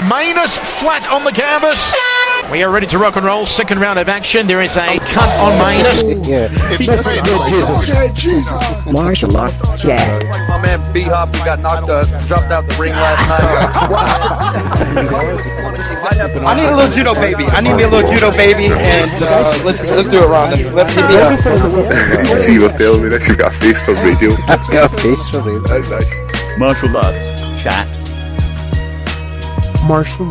Manus flat on the canvas. We are ready to rock and roll. Second round of action. There is a cut on Manus. Yeah. Jesus. Martial arts chat. My man B-Hop got dropped out the ring last night. I need a little judo baby. I need me a little judo baby, and let's do it, Ron. Let's hit me up. You see what telling me that you've got a face for radio. I've got a face for radio. That's nice. Martial arts chat. Martial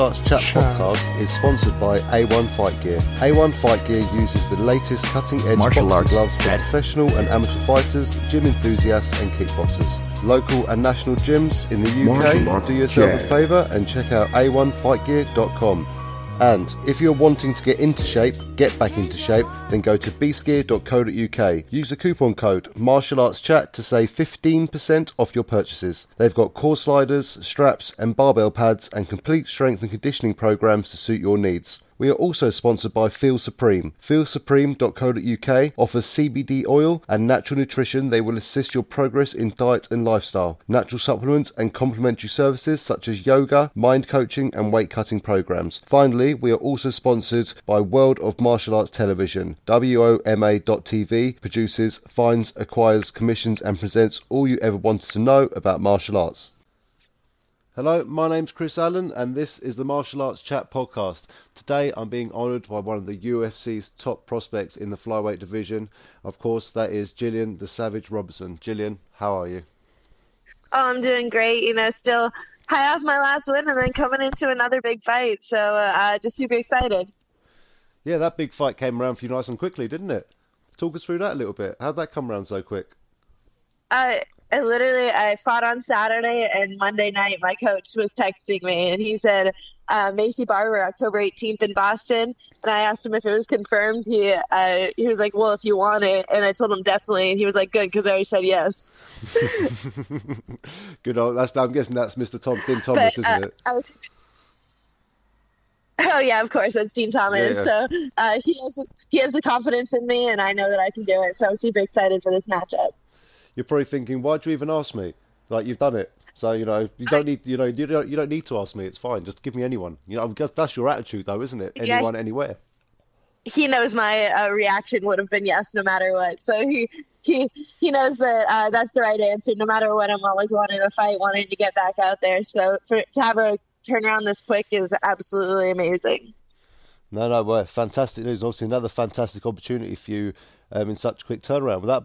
Arts Chat podcast is sponsored by A1 Fight Gear. A1 Fight Gear uses the latest cutting-edge boxing gloves for professional and amateur fighters, gym enthusiasts and kickboxers. Local and national gyms in the UK, do yourself a favour and check out a1fightgear.com. And if you're wanting to get into shape, get back into shape, then go to beastgear.co.uk. Use the coupon code MartialArtsChat to save 15% off your purchases. They've got core sliders, straps and barbell pads and complete strength and conditioning programs to suit your needs. We are also sponsored by Feel Supreme. FeelSupreme.co.uk offers CBD oil and natural nutrition. They will assist your progress in diet and lifestyle. Natural supplements and complementary services such as yoga, mind coaching and weight cutting programs. Finally, we are also sponsored by World of Martial Arts Television. WOMA.tv produces, finds, acquires, commissions and presents all you ever wanted to know about martial arts. Hello, my name's Chris Allen and this is the Martial Arts Chat podcast. Today I'm being honoured by one of the UFC's top prospects in the flyweight division. Of course, that is Gillian the Savage Robertson. Gillian, how are you? Oh, I'm doing great. Still high off my last win and then coming into another big fight. So just super excited. Yeah, that big fight came around for you nice and quickly, didn't it? Talk us through that a little bit. How'd that come around so quick? I fought on Saturday, and Monday night my coach was texting me, and he said, Macy Barber, October 18th in Boston. And I asked him if it was confirmed. He was like, well, if you want it. And I told him definitely. And he was like, good, because I already said yes. Good. I'm guessing that's Mr. Dean Thomas, isn't it? Oh, yeah, of course. That's Dean Thomas. Yeah. So he has the confidence in me, and I know that I can do it. So I'm super excited for this matchup. You're probably thinking, why'd you even ask me? Like, you've done it. So, you don't need to ask me. It's fine. Just give me anyone. I guess that's your attitude, though, isn't it? Anyone, anywhere. He knows my reaction would have been yes, no matter what. So he knows that that's the right answer. No matter what, I'm always wanting to fight, wanting to get back out there. So to have a turnaround this quick is absolutely amazing. No, well, fantastic news. Obviously, another fantastic opportunity for you in such a quick turnaround. Is that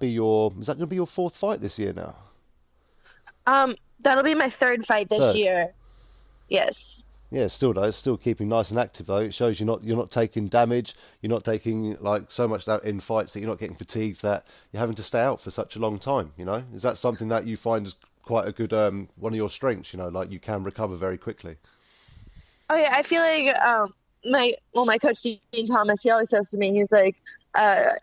going to be your fourth fight this year now? That'll be my third fight this year. Yes. Yeah, still though, it's still keeping nice and active though. It shows you're not taking damage. You're not taking like so much out in fights that you're not getting fatigued that you're having to stay out for such a long time. Is that something that you find is quite a good one of your strengths? Like you can recover very quickly. Oh yeah, I feel like my coach Dean Thomas, he always says to me, he's like,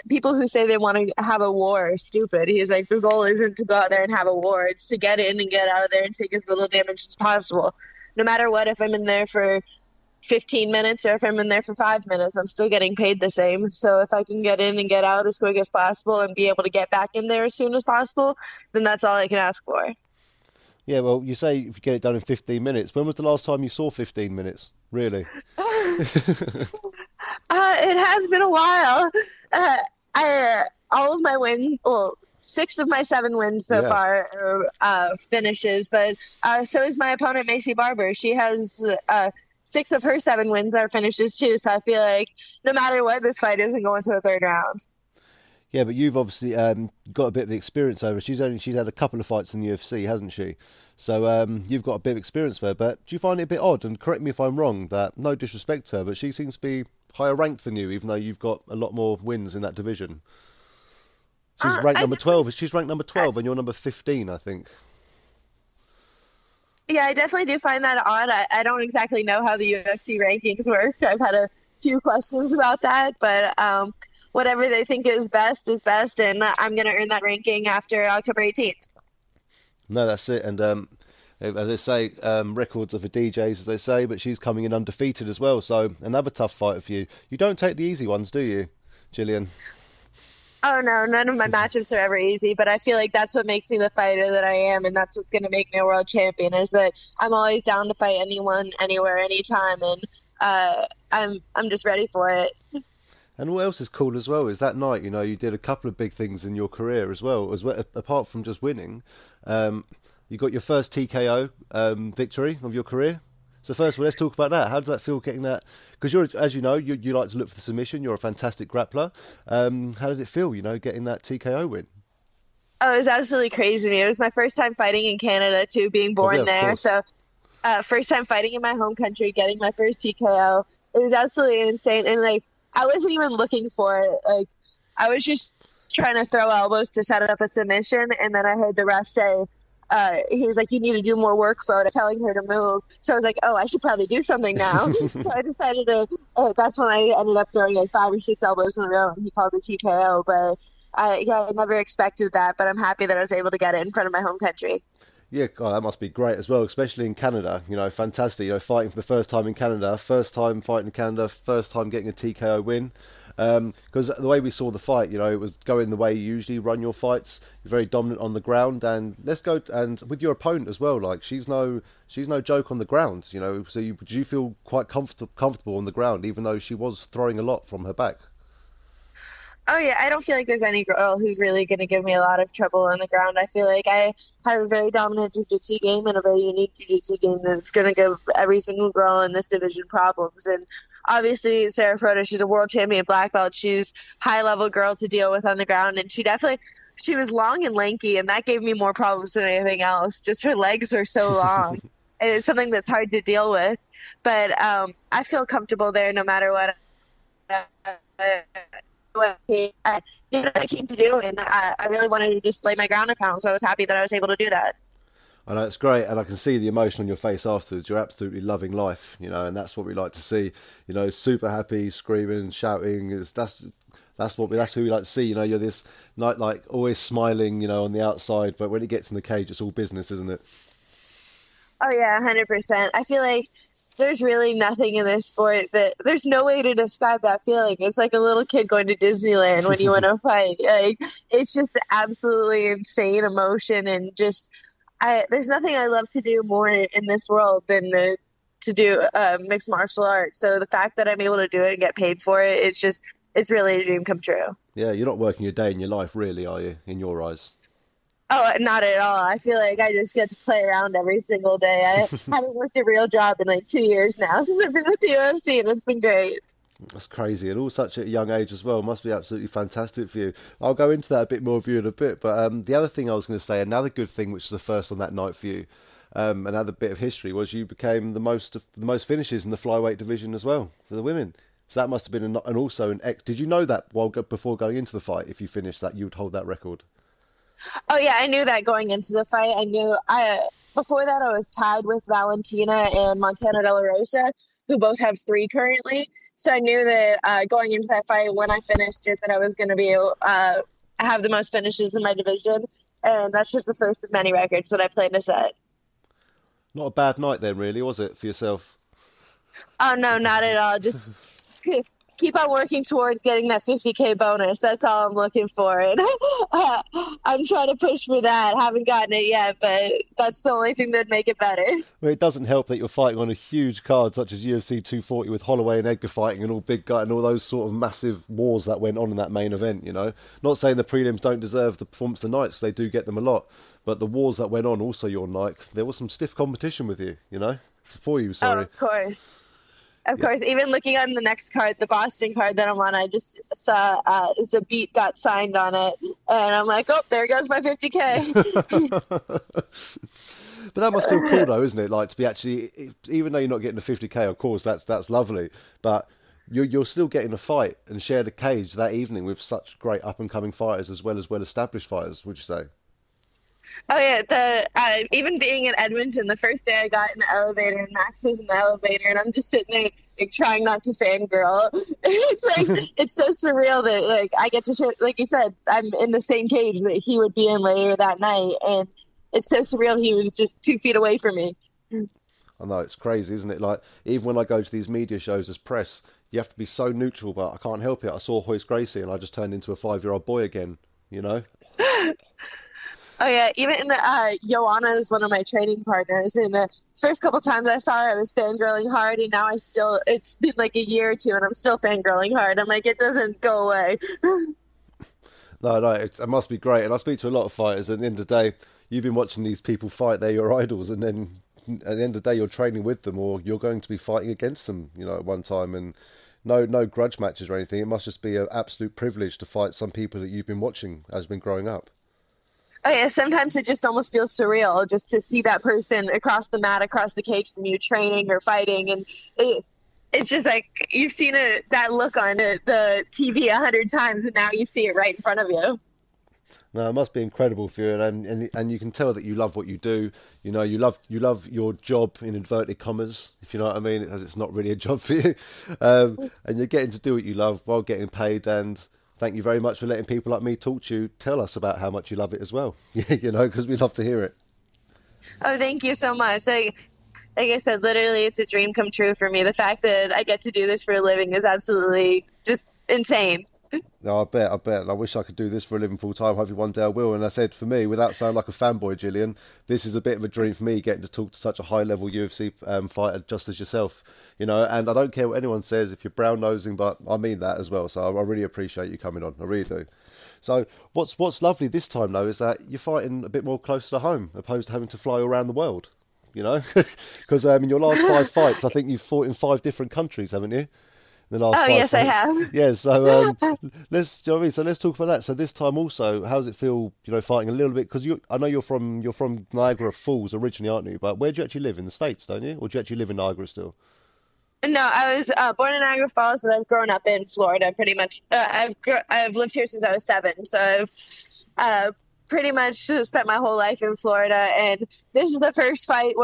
people who say they want to have a war are stupid. He's like, the goal isn't to go out there and have a war. It's to get in and get out of there and take as little damage as possible. No matter what, if I'm in there for 15 minutes or if I'm in there for 5 minutes, I'm still getting paid the same. So if I can get in and get out as quick as possible and be able to get back in there as soon as possible, then that's all I can ask for. Yeah, well, you say if you get it done in 15 minutes. When was the last time you saw 15 minutes? Really? It has been a while. All of my wins, 6 of my 7 wins so far are finishes, but so is my opponent Macy Barber. She has 6 of her 7 wins are finishes too. So I feel like no matter what, this fight isn't going to a third round. Yeah, but you've obviously got a bit of the experience over. She's had a couple of fights in the UFC, hasn't she? So you've got a bit of experience there. But do you find it a bit odd? And correct me if I'm wrong. That no disrespect to her, but she seems to be higher ranked than you, even though you've got a lot more wins in that division. She's ranked number 12. She's ranked number 12, and you're number 15, I think. Yeah, I definitely do find that odd. I don't exactly know how the UFC rankings work. I've had a few questions about that, but whatever they think is best, and I'm going to earn that ranking after October 18th. No, that's it. And as they say, records are for DJs, as they say, but she's coming in undefeated as well. So another tough fight for you. You don't take the easy ones, do you, Gillian? Oh no, none of my matchups are ever easy, but I feel like that's what makes me the fighter that I am, and that's what's going to make me a world champion. Is that I'm always down to fight anyone, anywhere, anytime, and I'm just ready for it. And what else is cool as well is that night, you did a couple of big things in your career as well, apart from just winning. You got your first TKO victory of your career. So first of all, let's talk about that. How did that feel getting that? Because as you know, you like to look for the submission. You're a fantastic grappler. How did it feel, getting that TKO win? Oh, it was absolutely crazy to me. It was my first time fighting in Canada too, being born there. So first time fighting in my home country, getting my first TKO. It was absolutely insane. And like, I wasn't even looking for it. Like, I was just trying to throw elbows to set up a submission. And then I heard the ref say, he was like, you need to do more work, photo, telling her to move. So I was like, oh, I should probably do something now. So I decided that's when I ended up throwing like 5 or 6 elbows in a row, and he called the TKO. But I never expected that, but I'm happy that I was able to get it in front of my home country. Yeah, God, that must be great as well, especially in Canada. Fantastic. Fighting for the first time in Canada, first time fighting in Canada, first time getting a TKO win. Because the way we saw the fight, it was going the way you usually run your fights. You're very dominant on the ground, and and with your opponent as well. Like she's no joke on the ground. So do you feel quite comfortable on the ground, even though she was throwing a lot from her back? Oh, yeah, I don't feel like there's any girl who's really going to give me a lot of trouble on the ground. I feel like I have a very dominant jiu-jitsu game and a very unique jiu-jitsu game that's going to give every single girl in this division problems. And obviously, Sarah Froda, she's a world champion black belt. She's high-level girl to deal with on the ground, and she was long and lanky, and that gave me more problems than anything else. Just her legs are so long, and it's something that's hard to deal with. But I feel comfortable there no matter what. What I came to do, and I really wanted to just lay my ground and pound, so I was happy that I was able to do that. I know it's great, and I can see the emotion on your face afterwards. You're absolutely loving life, and that's what we like to see. Super happy, screaming, shouting. That's who we like to see. You're this night like always smiling, on the outside, but when it gets in the cage, it's all business, isn't it? Oh yeah, 100%. I feel like there's really nothing in this sport there's no way to describe that feeling. It's like a little kid going to Disneyland when you win a fight. Like, it's just absolutely insane emotion, and just there's nothing I love to do more in this world than to do mixed martial arts. So the fact that I'm able to do it and get paid for it, it's really a dream come true. Yeah, you're not working a day in your life, really, are you, in your eyes? Oh, not at all. I feel like I just get to play around every single day. I haven't worked a real job in like 2 years now since I've been with the UFC, and it's been great. That's crazy, and all such at a young age as well. Must be absolutely fantastic for you. I'll go into that a bit more of you in a bit, but the other thing I was going to say, another good thing, which was the first on that night for you, another bit of history, was you became the most finishes in the flyweight division as well for the women. So that must have been did you know that before going into the fight, if you finished that, you would hold that record? Oh yeah, I knew that going into the fight. Before that I was tied with Valentina and Montana De La Rosa, who both have 3 currently. So I knew that going into that fight, when I finished it, that I was going to be have the most finishes in my division, and that's just the first of many records that I plan to set. Not a bad night then, really, was it, for yourself? Oh no, not at all. Just keep on working towards getting that 50K bonus. That's all I'm looking for. And I'm trying to push for that. Haven't gotten it yet, but that's the only thing that'd make it better. Well, it doesn't help that you're fighting on a huge card such as UFC 240 with Holloway and Edgar fighting and all big guy and all those sort of massive wars that went on in that main event, Not saying the prelims don't deserve the performance tonight, because they do get them a lot. But the wars that went on also your night, there was some stiff competition with you, for you, sorry. Oh, of course. Of course, even looking on the next card, the Boston card that I'm on, I just saw Zabit got signed on it, and I'm like, oh, there goes my 50K. But that must feel cool, though, isn't it? Like, to be actually, even though you're not getting a 50K, of course, that's lovely, but you're still getting a fight and share the cage that evening with such great up-and-coming fighters as well-established fighters, would you say? Oh yeah, even being in Edmonton, the first day I got in the elevator and Max was in the elevator, and I'm just sitting there like trying not to fangirl. It's like it's so surreal that like I get to share, like you said, I'm in the same cage that he would be in later that night, and it's so surreal. He was just 2 feet away from me. I know, it's crazy, isn't it? Like, even when I go to these media shows as press, you have to be so neutral, but I can't help it. I saw Hoist Gracie and I just turned into a 5-year-old boy again, you know? Oh yeah, even Joanna is one of my training partners, and the first couple times I saw her, I was fangirling hard, and now it's been like a year or two, and I'm still fangirling hard. I'm like, it doesn't go away. No, it must be great. And I speak to a lot of fighters, and at the end of the day, you've been watching these people fight, they're your idols, and then at the end of the day, you're training with them, or you're going to be fighting against them, you know, at one time, and no grudge matches or anything. It must just be an absolute privilege to fight some people that you've been watching as you've been growing up. Oh yeah, sometimes it just almost feels surreal just to see that person across the mat, across the cage from you, training or fighting, and it's just like you've seen that look on the TV 100 times, and now you see it right in front of you. No, it must be incredible for you, and you can tell that you love what you do. You know, you love your job in inverted commas, if you know what I mean, as it's not really a job for you, and you're getting to do what you love while getting paid. And thank you very much for letting people like me talk to you. Tell us about how much you love it as well. You know, because we love to hear it. Oh, thank you so much. Like I said, literally, it's a dream come true for me. The fact that I get to do this for a living is absolutely just insane. No, I bet. And I wish I could do this for a living full time. Hopefully one day I will. And I said, for me, without sounding like a fanboy, Gillian, this is a bit of a dream for me, getting to talk to such a high level UFC fighter just as yourself. You know, and I don't care what anyone says if you're brown nosing, but I mean that as well. So I really appreciate you coming on. I really do. So what's lovely this time though is that you're fighting a bit more close to home, opposed to having to fly around the world. You know, because in your last 5 fights, I think you've fought in 5 different countries, haven't you? The last 5 yes, fights. I have. Yeah, so let's, do you know what I mean? So let's talk about that. So this time also, how does it feel, you know, fighting a little bit? Because I know you're from Niagara Falls originally, aren't you? But where do you actually live? In the States, don't you? Or do you actually live in Niagara still? No, I was born in Niagara Falls, but I've grown up in Florida pretty much. I've lived here since I was 7, so I've pretty much spent my whole life in Florida. And this is the first fight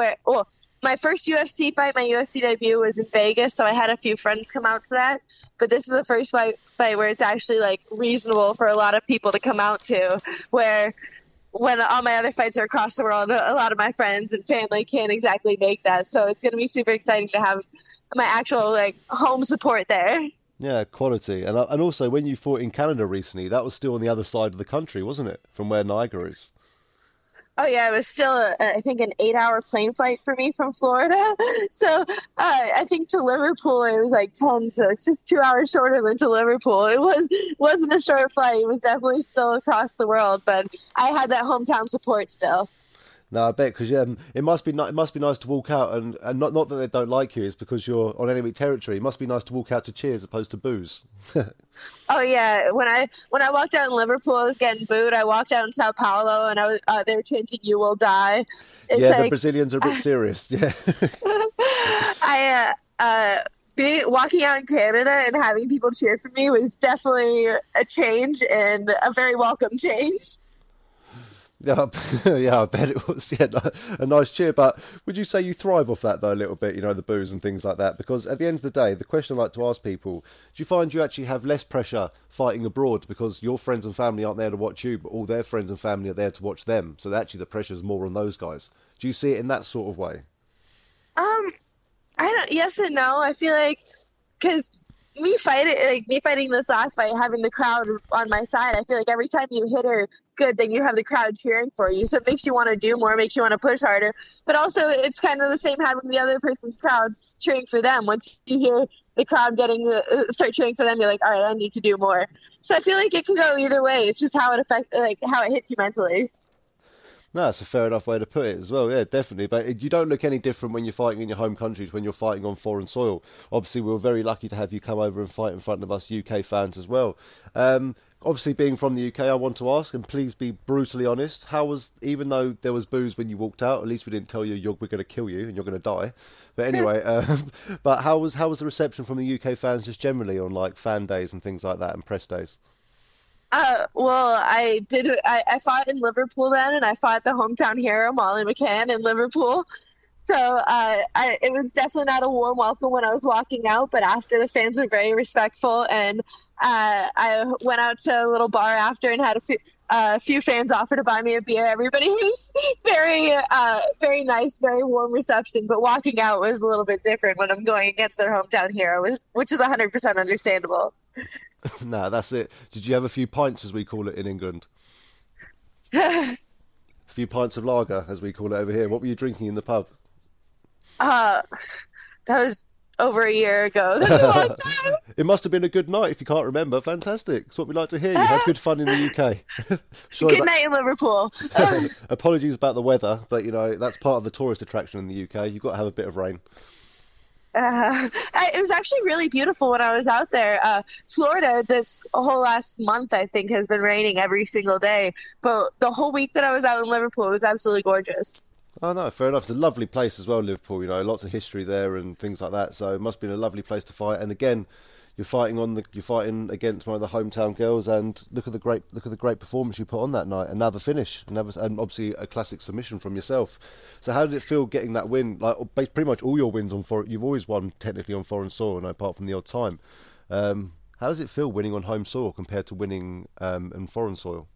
my first UFC fight, my UFC debut was in Vegas, so I had a few friends come out to that. But this is the first fight where it's actually like reasonable for a lot of people to come out to, where when all my other fights are across the world, a lot of my friends and family can't exactly make that. So it's going to be super exciting to have my actual like home support there. Yeah, quality. And also when you fought in Canada recently, that was still on the other side of the country, wasn't it? From where Niagara is. Oh yeah, it was still I think an 8-hour plane flight for me from Florida. So I think to Liverpool it was like 10, so it's just 2 hours shorter than to Liverpool. Wasn't a short flight. It was definitely still across the world, but I had that hometown support still. No, I bet, because it must be nice to walk out and not that they don't like you, it's because you're on enemy territory. It must be nice to walk out to cheers opposed to boos. Oh yeah, when I walked out in Liverpool, I was getting booed. I walked out in Sao Paulo, and they were chanting "You will die." It's yeah, like, the Brazilians are a bit serious. Yeah. Walking out in Canada and having people cheer for me was definitely a change, and a very welcome change. Yeah, I bet it was. Yeah, a nice cheer. But would you say you thrive off that though a little bit? You know, the boos and things like that. Because at the end of the day, the question I like to ask people: do you find you actually have less pressure fighting abroad because your friends and family aren't there to watch you, but all their friends and family are there to watch them? So actually, the pressure is more on those guys. Do you see it in that sort of way? I don't. Yes and no. I feel like because me fighting this last fight, having the crowd on my side, I feel like every time you hit her good, then you have the crowd cheering for you. So it makes you want to do more, makes you want to push harder. But also, it's kind of the same having the other person's crowd cheering for them. Once you hear the crowd start cheering for them, you're like, all right, I need to do more. So I feel like it can go either way. It's just how it hits you mentally. No, that's a fair enough way to put it as well. Yeah, definitely. But you don't look any different when you're fighting in your home countries when you're fighting on foreign soil. Obviously, we were very lucky to have you come over and fight in front of us UK fans as well. Obviously, being from the UK, I want to ask, and please be brutally honest, how was, even though there was boos when you walked out, at least we didn't tell you we're going to kill you and you're going to die. But anyway, but how was the reception from the UK fans just generally on like fan days and things like that and press days? Well, I fought in Liverpool then, and I fought the hometown hero, Molly McCann, in Liverpool. So it was definitely not a warm welcome when I was walking out, but after, the fans were very respectful, and I went out to a little bar after and had a few fans offer to buy me a beer. Everybody was very nice, very warm reception. But walking out was a little bit different when I'm going against their hometown hero, which is 100% understandable. Nah, that's it. Did you have a few pints, as we call it in England? A few pints of lager, as we call it over here. What were you drinking in the pub? That was over a year ago. That's a long time. It must have been a good night if you can't remember. Fantastic. It's what we like to hear. You had good fun in the UK. Good night in Liverpool. Apologies about the weather, but that's part of the tourist attraction in the UK. You've got to have a bit of rain. It was actually really beautiful when I was out there. Florida, this whole last month, I think, has been raining every single day. But the whole week that I was out in Liverpool, it was absolutely gorgeous. Oh no, fair enough. It's a lovely place as well, Liverpool. Lots of history there and things like that. So it must have been a lovely place to fight. And again, you're fighting against one of the hometown girls. And look at the great performance you put on that night. And now the finish, and obviously a classic submission from yourself. So how did it feel getting that win? Like pretty much all your wins you've always won technically on foreign soil, apart from the odd time. How does it feel winning on home soil compared to winning on foreign soil?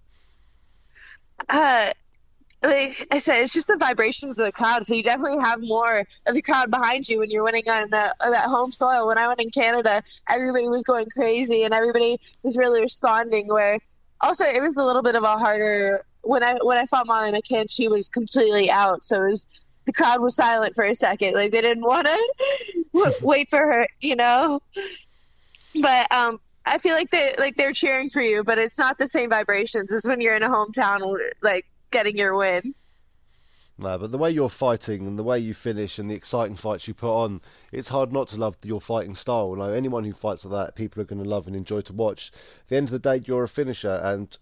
Like I said, it's just the vibrations of the crowd. So you definitely have more of the crowd behind you when you're winning on that home soil. When I went in Canada, everybody was going crazy and everybody was really responding. Where also it was a little bit of a harder when I fought Molly McCann, she was completely out. So the crowd was silent for a second. Like they didn't want to wait for her, But I feel like they're cheering for you, but it's not the same vibrations as when you're in a hometown like getting your win. No, but the way you're fighting and the way you finish and the exciting fights you put on, it's hard not to love your fighting style. Anyone who fights like that, people are going to love and enjoy to watch. At the end of the day, you're a finisher, and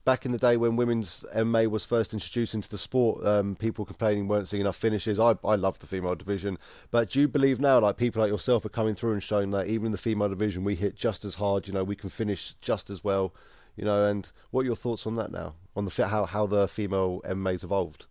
back in the day when women's MMA was first introduced into the sport, people complaining weren't seeing enough finishes. I love the female division, but do you believe now, like people like yourself are coming through and showing that even in the female division we hit just as hard, we can finish just as well, and what are your thoughts on that now, on how the female MMA's evolved?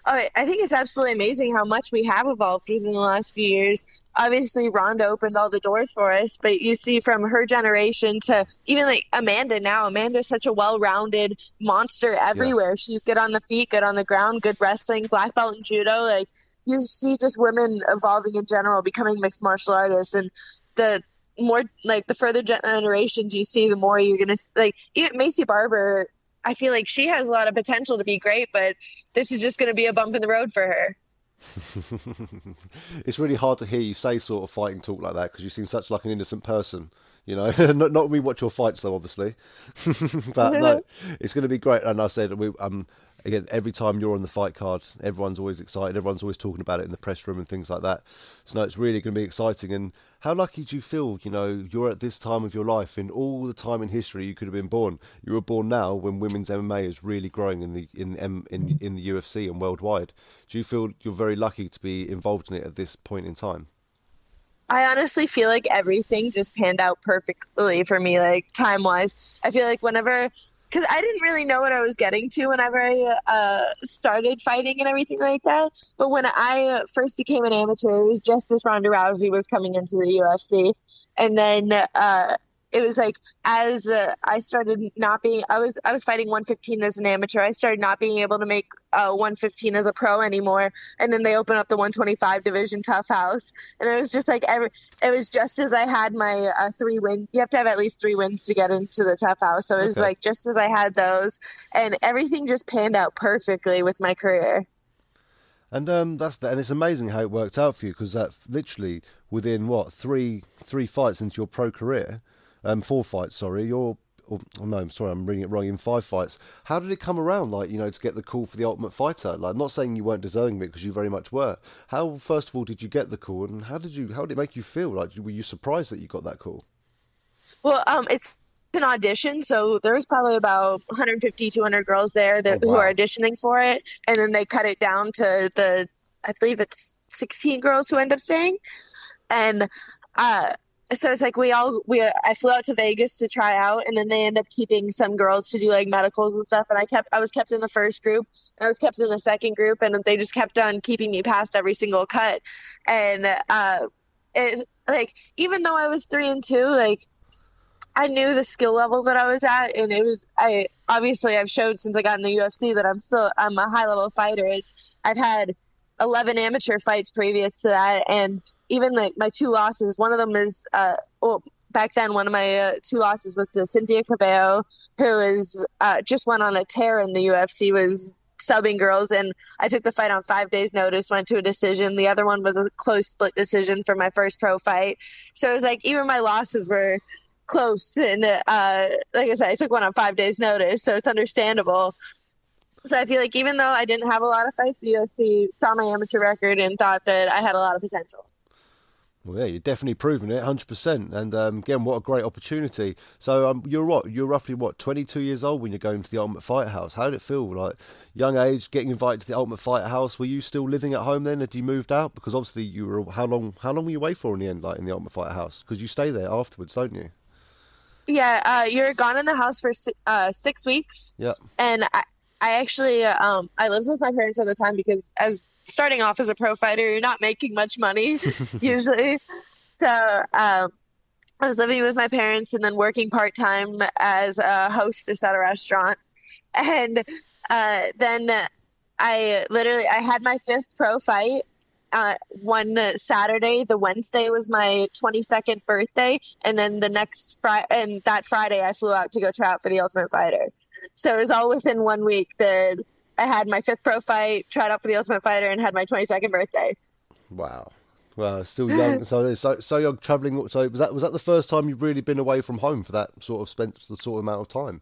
Oh, I think it's absolutely amazing how much we have evolved within the last few years. Obviously, Ronda opened all the doors for us, but you see from her generation to even like Amanda now. Amanda's such a well-rounded monster everywhere. Yeah. She's good on the feet, good on the ground, good wrestling, black belt in judo. Like you see just women evolving in general, becoming mixed martial artists, and the more like the further generations you see, the more you're gonna like. Even Macy Barber, I feel like she has a lot of potential to be great, but this is just going to be a bump in the road for her. It's really hard to hear you say sort of fighting talk like that because you seem such like an innocent person, not we watch your fights though, obviously. But no, it's going to be great. And I said again, every time you're on the fight card, everyone's always excited, everyone's always talking about it in the press room and things like that. So no, it's really going to be exciting. And how lucky do you feel, you're at this time of your life, in all the time in history you could have been born. You were born now when women's MMA is really growing in the UFC and worldwide. Do you feel you're very lucky to be involved in it at this point in time? I honestly feel like everything just panned out perfectly for me, like time-wise. I feel like because I didn't really know what I was getting to whenever I started fighting and everything like that. But when I first became an amateur, it was just as Ronda Rousey was coming into the UFC. And then it was like as I started not being – I was fighting 115 as an amateur. I started not being able to make 115 as a pro anymore. And then they opened up the 125 division Tough House. And it was just like it was just as I had my 3 wins. You have to have at least 3 wins to get into the Tough House. So it was like just as I had those. And everything just panned out perfectly with my career. And and it's amazing how it worked out for you, because that literally within three fights into your pro career, 4 fights, sorry, I'm reading it wrong, in 5 fights. How did it come around, to get the call for the Ultimate Fighter? Like, I'm not saying you weren't deserving of it, because you very much were. How, first of all, did you get the call, and how did it make you feel? Like, were you surprised that you got that call? Well, it's an audition, so there's probably about 150, 200 girls there who are auditioning for it, and then they cut it down to I believe it's 16 girls who end up staying, and so it's like I flew out to Vegas to try out, and then they end up keeping some girls to do like medicals and stuff, and I was kept in the first group, and I was kept in the second group, and they just kept on keeping me past every single cut, and it's like even though I was 3-2, like I knew the skill level that I was at, and I've showed since I got in the UFC that I'm a high level fighter. I've had 11 amateur fights previous to that, and even my two losses, one of them is back then one of my two losses was to Cynthia Cabello, who is just went on a tear in the UFC, was subbing girls, and I took the fight on 5 days notice, went to a decision. The other one was a close split decision for my first pro fight. So it was like even my losses were close, and like I said, I took one on 5 days notice, so it's understandable. So I feel like even though I didn't have a lot of fights, the UFC saw my amateur record and thought that I had a lot of potential. Well, yeah, you're definitely proving it, 100%. And again, what a great opportunity. So you're roughly 22 years old when you're going to the Ultimate Fighter House. How did it feel? Like young age, getting invited to the Ultimate Fighter House. Were you still living at home then? Had you moved out? Because obviously you were. How long were you away for in the end, like in the Ultimate Fighter House? Because you stay there afterwards, don't you? Yeah, you're gone in the house for 6 weeks. Yeah. And I actually I lived with my parents at the time because as starting off as a pro fighter, you're not making much money usually. So I was living with my parents and then working part-time as a hostess at a restaurant. And then I had my 5th pro fight one Saturday. The Wednesday was my 22nd birthday, and then the next that Friday I flew out to go try out for the Ultimate Fighter. So it was all within 1 week that I had my 5th pro fight, tried out for the Ultimate Fighter, and had my 22nd birthday. Wow. Well, still young, so young, traveling. So was that the first time you've really been away from home for that sort of spent the sort of amount of time?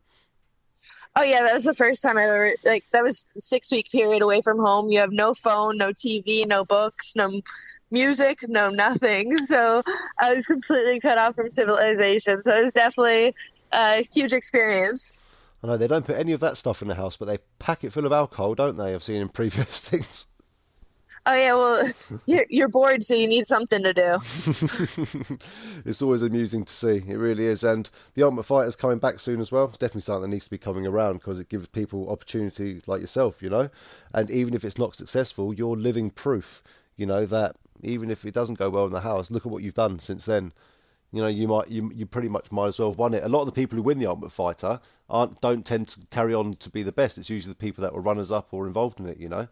Oh yeah, that was the first time I ever, like, that was 6-week period away from home. You have no phone, no TV, no books, no music, no nothing. So I was completely cut off from civilization. So it was definitely a huge experience. I know they don't put any of that stuff in the house, but they pack it full of alcohol, don't they? I've seen in previous things. Oh yeah, well, you're bored, so you need something to do. It's always amusing to see. It really is. And the Ultimate Fighter's coming back soon as well. It's definitely something that needs to be coming around because it gives people opportunity like yourself, you know. And even if it's not successful, you're living proof, you know, that even if it doesn't go well in the house, look at what you've done since then. You know, you pretty much might as well have won it. A lot of the people who win the Ultimate Fighter don't tend to carry on to be the best. It's usually the people that were runners up or involved in it, you know.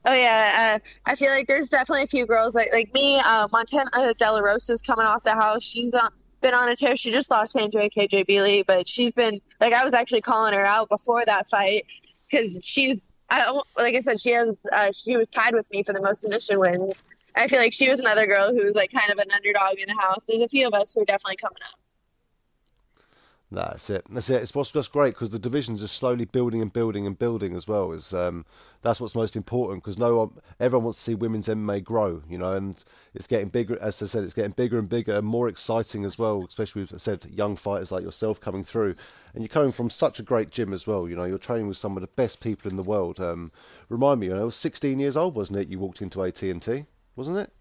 Oh yeah, I feel like there's definitely a few girls like me. Montana De La Rosa's coming off the house. She's been on a tear. She just lost to Andrea KJ Beasley, but she's been like, I was actually calling her out before that fight because like I said, she was tied with me for the most submission wins. I feel like she was another girl who was like kind of an underdog in the house. There's a few of us who are definitely coming up. That's it. It's what's just great because the divisions are slowly building and building and building as well. That's what's most important because everyone wants to see women's MMA grow, you know, and it's getting bigger. As I said, it's getting bigger and bigger and more exciting as well. Especially with, as I said, young fighters like yourself coming through, and you're coming from such a great gym as well. You know, you're training with some of the best people in the world. Remind me, you know, I was 16 years old, wasn't it? You walked into AT&T, wasn't it?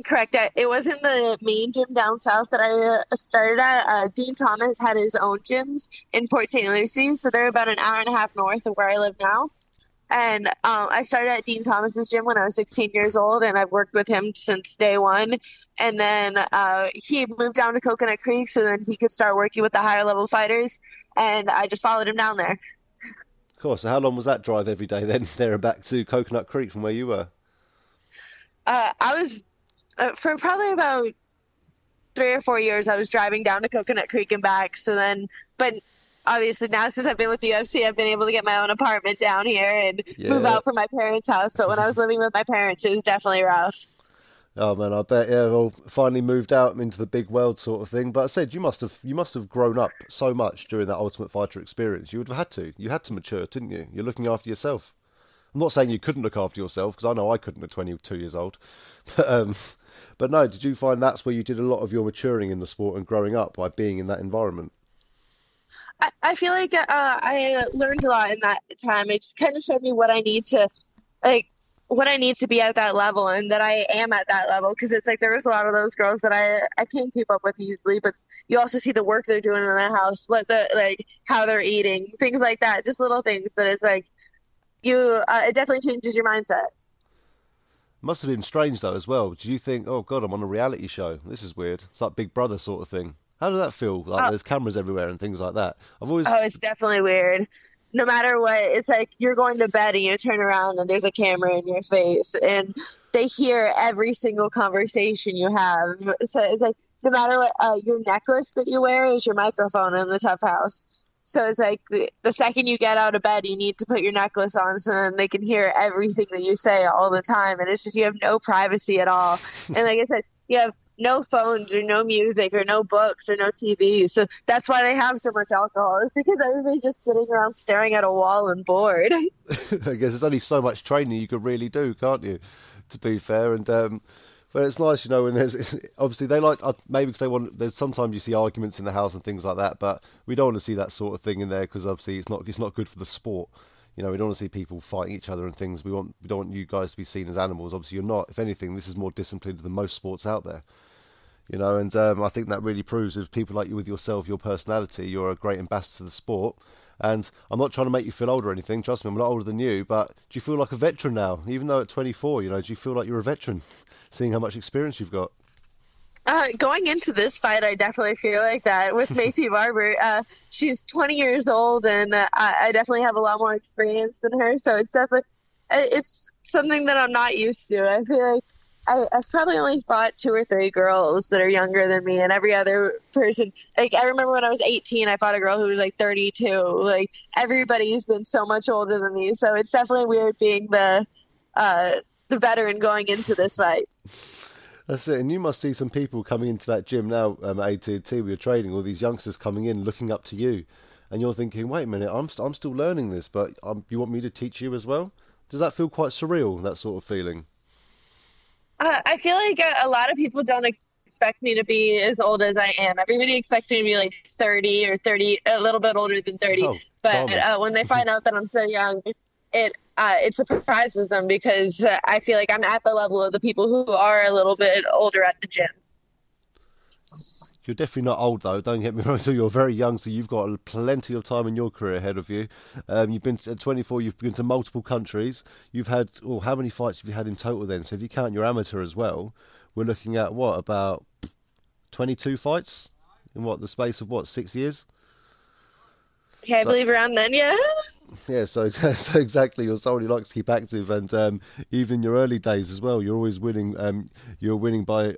Correct. It was in the main gym down south that I started at. Dean Thomas had his own gyms in Port St. Lucie, so they're about an hour and a half north of where I live now. And I started at Dean Thomas's gym when I was 16 years old, and I've worked with him since day one. And then he moved down to Coconut Creek so then he could start working with the higher level fighters, and I just followed him down there. Cool. So how long was that drive every day then, there and back to Coconut Creek from where you were? I was, for probably about 3 or 4 years, I was driving down to Coconut Creek and back. So then, but obviously now since I've been with the UFC, I've been able to get my own apartment down here and move out from my parents' house. But when I was living with my parents, it was definitely rough. Oh man, I bet. Yeah, well, finally moved out into the big world sort of thing. But I said you must have grown up so much during that Ultimate Fighter experience. You would have had to. You had to mature, didn't you? You're looking after yourself. I'm not saying you couldn't look after yourself, because I know I couldn't at 22 years old. But no, did you find that's where you did a lot of your maturing in the sport and growing up by being in that environment? I feel like I learned a lot in that time. It just kind of showed me what I need to, what I need to be at that level, and that I am at that level. Because it's like there was a lot of those girls that I can't keep up with easily, but you also see the work they're doing in their house, how they're eating, things like that. Just little things that it's like, it definitely changes your mindset. Must have been strange though as well. Did you think, oh God, I'm on a reality show? This is weird. It's like Big Brother sort of thing. How did that feel? Like there's cameras everywhere and things like that. I've always. Oh, it's definitely weird. No matter what, it's like you're going to bed and you turn around and there's a camera in your face and they hear every single conversation you have. So it's like no matter what, your necklace that you wear is your microphone in the Tough House. So it's like the second you get out of bed, you need to put your necklace on so then they can hear everything that you say all the time. And it's just you have no privacy at all. And like I said, you have no phones or no music or no books or no TV. So that's why they have so much alcohol. It's because everybody's just sitting around staring at a wall and bored. I guess there's only so much training you could really do, can't you? To be fair, and but it's nice, you know, when there's obviously they like maybe because they want. There's sometimes you see arguments in the house and things like that, but we don't want to see that sort of thing in there because obviously it's not good for the sport. You know, we don't want to see people fighting each other and things. We don't want you guys to be seen as animals. Obviously, you're not. If anything, this is more disciplined than most sports out there. You know, and I think that really proves with people like you, with yourself, your personality, you're a great ambassador to the sport. And I'm not trying to make you feel old or anything. Trust me, I'm not older than you. But do you feel like a veteran now? Even though at 24, you know, do you feel like you're a veteran, seeing how much experience you've got? Going into this fight, I definitely feel like that with Macy Barber. She's 20 years old, and I definitely have a lot more experience than her. So it's definitely it's something that I'm not used to. I feel like I've probably only fought 2 or 3 girls that are younger than me, and every other person, like I remember when I was 18, I fought a girl who was like 32. Like everybody's been so much older than me, so it's definitely weird being the veteran going into this fight. That's it, and you must see some people coming into that gym now at AT&T where you're training, all these youngsters coming in looking up to you, and you're thinking, wait a minute, I'm still learning this, but you want me to teach you as well? Does that feel quite surreal, that sort of feeling? I feel like a lot of people don't expect me to be as old as I am. Everybody expects me to be like 30 or 30, a little bit older than 30. Oh, but when they find out that I'm so young, it surprises them because I feel like I'm at the level of the people who are a little bit older at the gym. You're definitely not old though, don't get me wrong, so you're very young, so you've got plenty of time in your career ahead of you. You've been at 24, you've been to multiple countries, you've had, how many fights have you had in total then? So if you count your amateur as well, we're looking at about 22 fights in the space of 6 years? Yeah, I believe around then, yeah. Yeah, so exactly, you're someone who likes to keep active, and even in your early days as well, you're always winning, you're winning by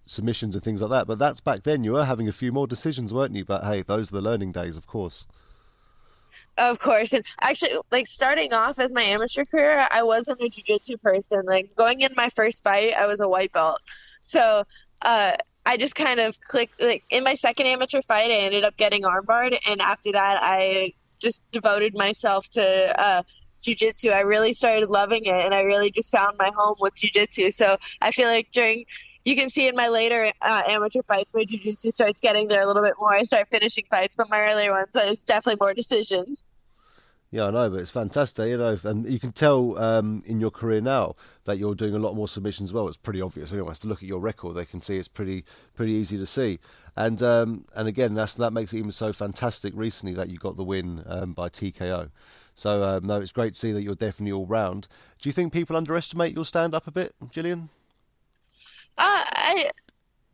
submissions and things like that, but that's back then. You were having a few more decisions, weren't you? But hey, those are the learning days, of course. Of course. And actually, like starting off as my amateur career, I wasn't a jiu-jitsu person. Like going in my first fight, I was a white belt. So I just kind of clicked. Like in my second amateur fight, I ended up getting armbarred, and after that, I just devoted myself to jiu-jitsu. I really started loving it, and I really just found my home with jiu-jitsu. So I feel like you can see in my later amateur fights, my jiu-jitsu starts getting there a little bit more. I start finishing fights, but my earlier ones, it's definitely more decisions. Yeah, I know, but it's fantastic, you know, and you can tell in your career now that you're doing a lot more submissions as well. It's pretty obvious. Anyone has to look at your record, they can see it's pretty easy to see. And again, that makes it even so fantastic recently that you got the win by TKO. So, no, it's great to see that you're definitely all round. Do you think people underestimate your stand-up a bit, Gillian?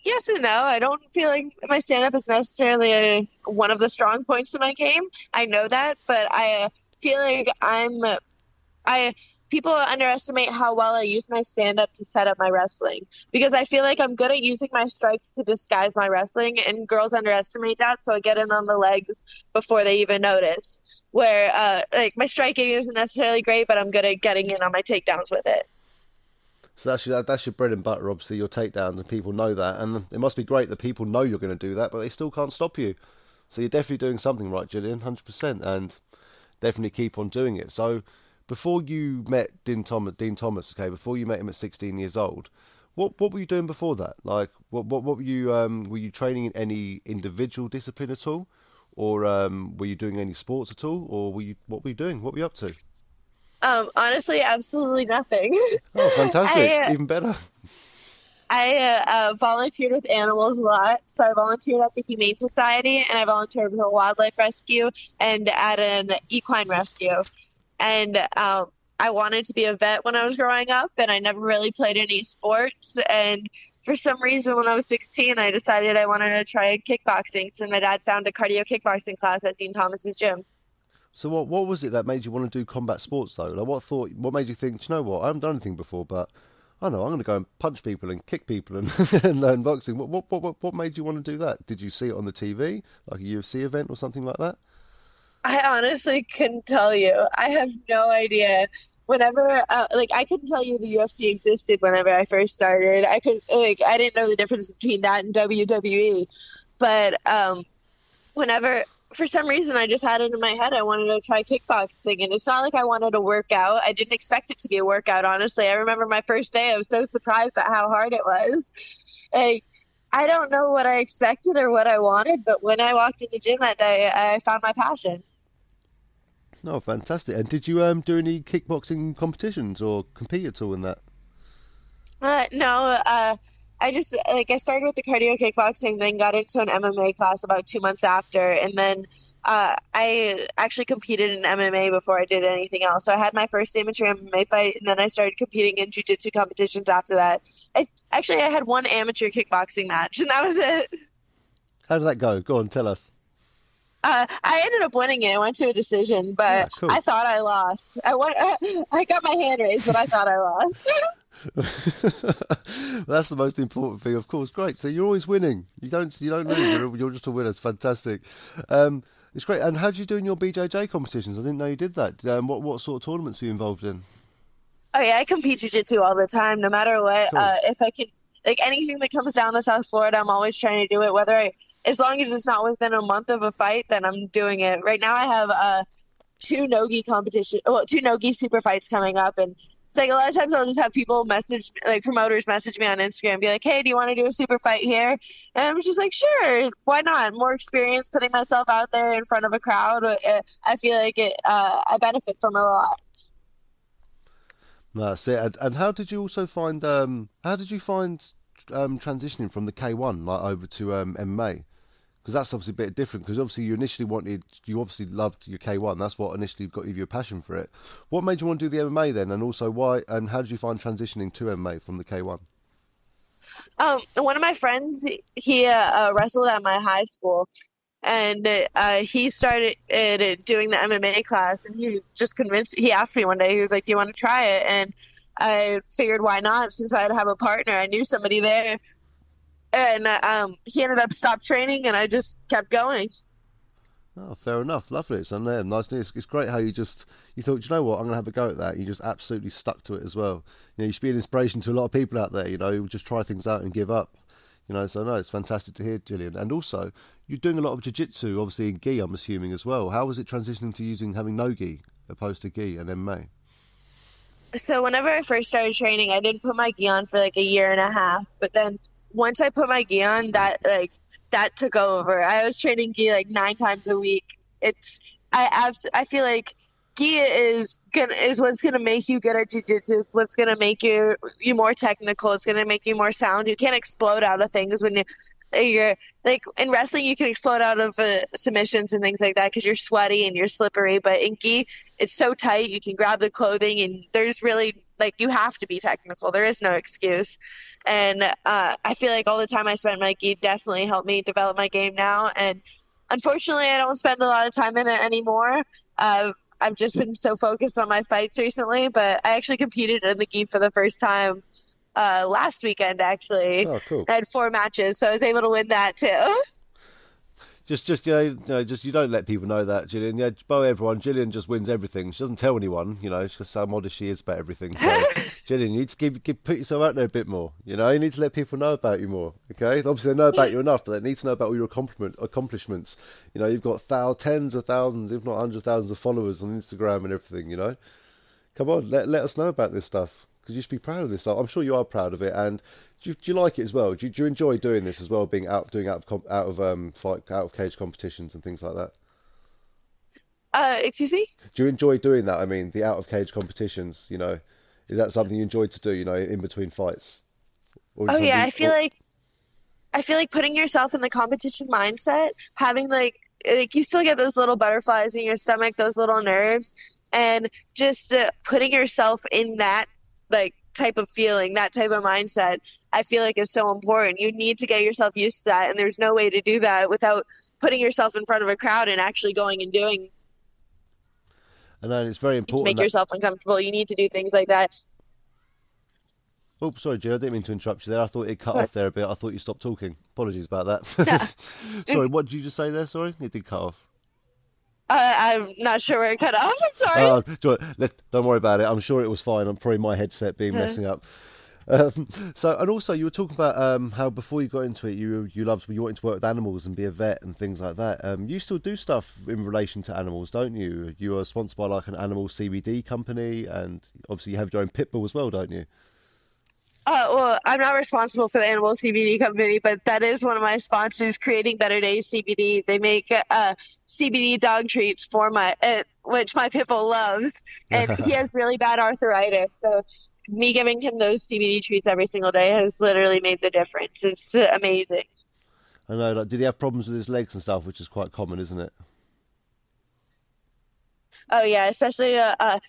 Yes and no. I don't feel like my stand-up is necessarily one of the strong points of my game. I know that, but I feel like people underestimate how well I use my stand-up to set up my wrestling, because I feel like I'm good at using my strikes to disguise my wrestling, and girls underestimate that, so I get in on the legs before they even notice. Where like my striking isn't necessarily great, but I'm good at getting in on my takedowns with it. So that's your bread and butter, obviously, your takedowns, and people know that. And it must be great that people know you're going to do that, but they still can't stop you. So you're definitely doing something right, Gillian, 100%, and definitely keep on doing it. So before you met Dean Thomas, okay, before you met him at 16 years old, what were you doing before that? Like, what were you training in any individual discipline at all, or were you doing any sports at all, or what were you doing? What were you up to? Honestly, absolutely nothing. Oh, fantastic! Even better. I volunteered with animals a lot. So I volunteered at the Humane Society, and I volunteered with a wildlife rescue and at an equine rescue. And I wanted to be a vet when I was growing up, and I never really played any sports. And for some reason, when I was 16, I decided I wanted to try kickboxing. So my dad found a cardio kickboxing class at Dean Thomas's gym. So what was it that made you want to do combat sports though? Like what made you think, you know what, I haven't done anything before, but I know I'm going to go and punch people and kick people and, and learn boxing. What made you want to do that? Did you see it on the TV, like a UFC event or something like that? I honestly couldn't tell you. I have no idea. Whenever, I couldn't tell you the UFC existed whenever I first started. I didn't know the difference between that and WWE. But whenever, for some reason, I just had it in my head I wanted to try kickboxing. And it's not like I wanted to work out. I didn't expect it to be a workout, honestly. I remember my first day, I was so surprised at how hard it was. Like, I don't know what I expected or what I wanted, but when I walked in the gym that day, I found my passion. Oh, fantastic. And did you do any kickboxing competitions or compete at all in that? No, I just, I started with the cardio kickboxing, then got into an MMA class about 2 months after, and then I actually competed in MMA before I did anything else. So I had my first amateur MMA fight, and then I started competing in jiu-jitsu competitions after that. I had one amateur kickboxing match, and that was it. How did that go? Go on, tell us. I ended up winning it. I went to a decision, but cool. I thought I lost. I got my hand raised, but I thought I lost. That's the most important thing, of course. Great. So you're always winning. You don't lose. You're just a winner. It's fantastic. It's great. And how did you do in your BJJ competitions? I didn't know you did that. What sort of tournaments were you involved in? Oh yeah, I compete jiu-jitsu all the time, no matter what. Cool. If I can, anything that comes down to South Florida, I'm always trying to do it. As long as it's not within a month of a fight, then I'm doing it. Right now, I have two nogi super fights coming up, and it's a lot of times I'll just have people promoters message me on Instagram, and be like, "Hey, do you want to do a super fight here?" And I'm just like, "Sure, why not?" More experience putting myself out there in front of a crowd. I feel like I benefit from it a lot. That's it. And how did you also find transitioning from the K1 over to MMA? Because that's obviously a bit different. Because obviously you obviously loved your K1. That's what initially got you your passion for it. What made you want to do the MMA then? And also why? And how did you find transitioning to MMA from the K1? One of my friends, he wrestled at my high school, and he started doing the MMA class, and he asked me one day, he was like, "Do you want to try it?" And I figured, why not? Since I'd have a partner, I knew somebody there. And he ended up stopped training, and I just kept going. Oh, fair enough. Lovely. It's nice. It's great how you thought, you know what, I'm going to have a go at that. You just absolutely stuck to it as well. You should be an inspiration to a lot of people out there, who just try things out and give up. So no, it's fantastic to hear, Gillian. And also, you're doing a lot of jiu-jitsu, obviously in gi, I'm assuming as well. How was it transitioning to having no gi opposed to gi and MMA? So whenever I first started training, I didn't put my gi on for a year and a half. But then once I put my gi on, that took over. I was training gi 9 times a week. I feel like gi is what's gonna make you good at jiu-jitsu. It's what's gonna make you more technical. It's gonna make you more sound. You can't explode out of things when you're in wrestling. You can explode out of submissions and things like that because you're sweaty and you're slippery. But in gi, it's so tight. You can grab the clothing, and there's really you have to be technical. There is no excuse. And I feel like all the time I spent my gi definitely helped me develop my game now. And unfortunately, I don't spend a lot of time in it anymore. I've just been so focused on my fights recently, but I actually competed in the gi for the first time last weekend, actually. Oh, cool. I had 4 matches, so I was able to win that too. Just you don't let people know that, Gillian. Yeah, bow everyone. Gillian just wins everything. She doesn't tell anyone, it's just how modest she is about everything. So, Gillian, you need to put yourself out there a bit more. You need to let people know about you more. Okay, obviously they know about you enough, but they need to know about all your accomplishments. You've got tens of thousands, if not hundreds of thousands of followers on Instagram and everything. Come on, let us know about this stuff. Because you should be proud of this stuff. I'm sure you are proud of it. And do you like it as well? Do you enjoy doing this as well, being out of cage competitions and things like that? Excuse me? Do you enjoy doing that? I mean, the out of cage competitions. Is that something you enjoy to do? In between fights? Oh yeah, I feel like putting yourself in the competition mindset, having you still get those little butterflies in your stomach, those little nerves. And just putting yourself in that like type of feeling, that type of mindset, I feel like is so important. You need to get yourself used to that, and there's no way to do that without putting yourself in front of a crowd and actually going and doing. And then it's very To important make that... yourself uncomfortable, you need to do things like that. Oh, sorry, Jill, I didn't mean to interrupt you there. I thought it cut off there a bit. I thought you stopped talking. Apologies about that. Sorry, what did you just say there? Sorry, it did cut off. I'm not sure where it cut off. I'm sorry. Don't worry about it. I'm sure it was fine. I'm probably my headset being messing up. And also you were talking about how before you got into it, you wanted to work with animals and be a vet and things like that. You still do stuff in relation to animals, don't you? You are sponsored by like an animal CBD company, and obviously you have your own pit bull as well, don't you? Well, I'm not responsible for the animal CBD company, but that is one of my sponsors, Creating Better Days CBD. They make CBD dog treats for which my pit bull loves, and he has really bad arthritis. So me giving him those CBD treats every single day has literally made the difference. It's amazing. I know. Like, did he have problems with his legs and stuff, which is quite common, isn't it? Oh yeah, especially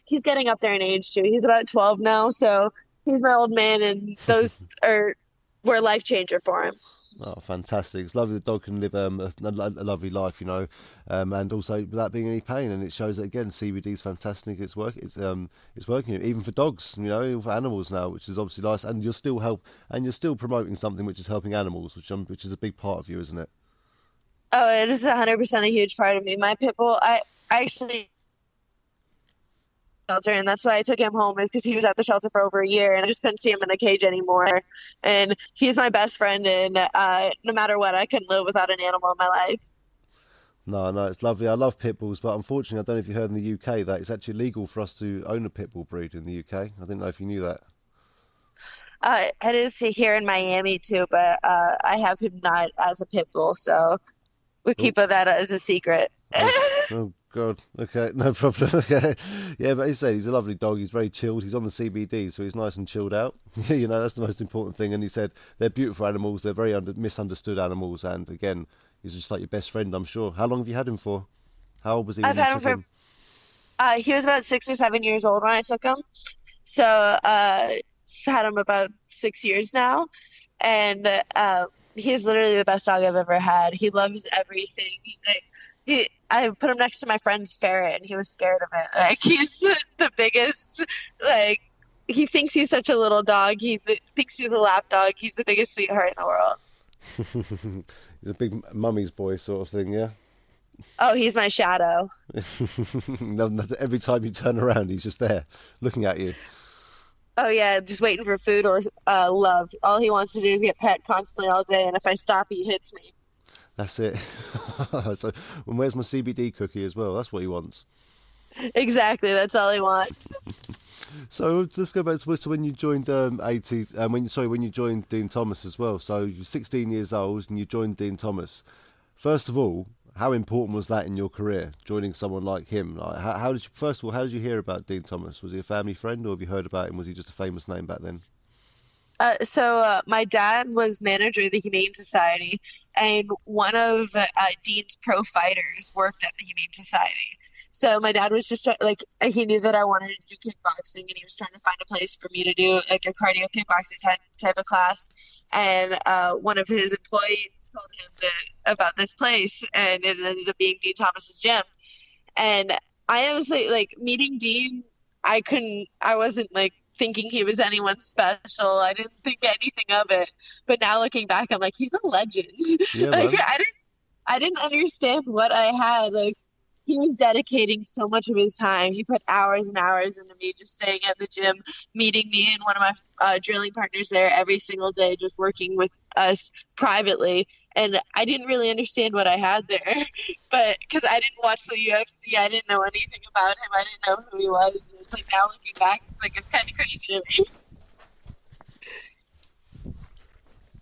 he's getting up there in age too. He's about 12 now, so he's my old man, and those were a life changer for him. Oh, fantastic! It's lovely the dog can live a lovely life, you know, and also without being any pain. And it shows that again, CBD is fantastic. It's working even for dogs, you know, for animals now, which is obviously nice. And you're still promoting something which is helping animals, which is a big part of you, isn't it? Oh, it is 100% a huge part of me. My pit bull, I actually shelter, and that's why I took him home, is because he was at the shelter for over a year and I just couldn't see him in a cage anymore. And he's my best friend, and no matter what, I couldn't live without an animal in my life. No, it's lovely. I love pit bulls, but unfortunately, I don't know if you heard in the UK that it's actually illegal for us to own a pit bull breed in the UK. I didn't know if you knew that. It is here in Miami too, but I have him not as a pit bull, so we keep that as a secret. Oh God. Okay, no problem. Okay. Yeah, but as I said, he's a lovely dog. He's very chilled. He's on the CBD, so he's nice and chilled out. You know, that's the most important thing. And he said they're beautiful animals. They're very misunderstood animals. And again, he's just like your best friend, I'm sure. How long have you had him for? How old was he when I've you had him took for. He was about 6 or 7 years old when I took him. So had him about 6 years now, and he's literally the best dog I've ever had. He loves everything. I put him next to my friend's ferret, and he was scared of it. Like, he's the biggest. Like, he thinks he's such a little dog. He thinks he's a lap dog. He's the biggest sweetheart in the world. He's a big mummy's boy sort of thing, yeah. Oh, he's my shadow. Every time you turn around, he's just there, looking at you. Oh yeah, just waiting for food or love. All he wants to do is get pet constantly all day, and if I stop, he hits me. That's it. So, and where's my CBD cookie as well? That's what he wants. Exactly, that's all he wants. So let's go back to when you joined when you joined Dean Thomas as well. So you're 16 years old and you joined Dean Thomas. First of all, how important was that in your career, joining someone like him? Like, how did you hear about Dean Thomas? Was he a family friend, or have you heard about him? Was he just a famous name back then? So my dad was manager of the Humane Society, and one of Dean's pro fighters worked at the Humane Society. So my dad was just he knew that I wanted to do kickboxing, and he was trying to find a place for me to do like a cardio kickboxing type of class. And one of his employees told him about this place, and it ended up being Dean Thomas's gym. And I honestly, meeting Dean, I wasn't thinking he was anyone special. I didn't think anything of it. But now looking back, I'm like, he's a legend. Yeah, I didn't understand what I had. He was dedicating so much of his time. He put hours and hours into me, just staying at the gym, meeting me and one of my drilling partners there every single day, just working with us privately. And I didn't really understand what I had there, but because I didn't watch the UFC, I didn't know anything about him. I didn't know who he was. And it's now looking back, it's kind of crazy to me.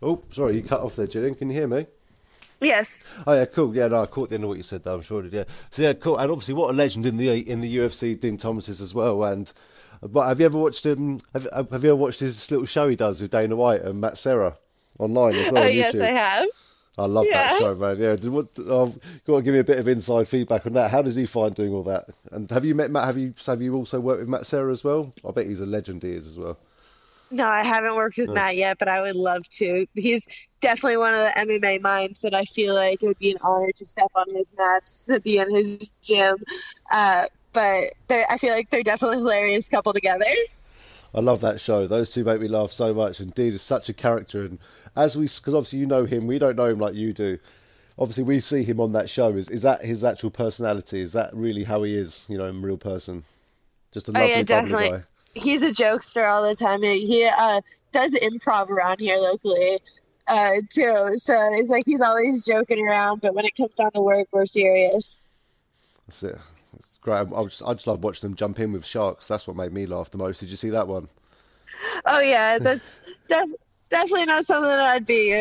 Oh, sorry, you cut off there, Gillian. Can you hear me? Yes. Oh yeah, cool. Yeah, no, I caught the end of what you said though, I'm sure I did, yeah. So yeah, cool. And obviously what a legend in the UFC Dean Thomas is as well. And but have you ever watched have you ever watched his little show he does with Dana White and Matt Serra online as well? Oh on yes, YouTube? I have. I love that show, man. Yeah, got to give me a bit of inside feedback on that. How does he find doing all that? And have you met Matt? Have you also worked with Matt Serra as well? I bet he's a legend. He is as well. No, I haven't worked with Matt yet, but I would love to. He's definitely one of the MMA minds that I feel like it would be an honor to step on his mats, to be in his gym. But I feel like they're definitely a hilarious couple together. I love that show. Those two make me laugh so much. And Dean is such a character. And because obviously you know him, we don't know him like you do. Obviously, we see him on that show. Is that his actual personality? Is that really how he is, in real person? Just a lovely, bubbly guy. He's a jokester all the time. He does improv around here locally, too. So it's like he's always joking around, but when it comes down to work, we're serious. That's it. It's great. I just love watching them jump in with sharks. That's what made me laugh the most. Did you see that one? Oh, yeah. That's definitely not something that I'd be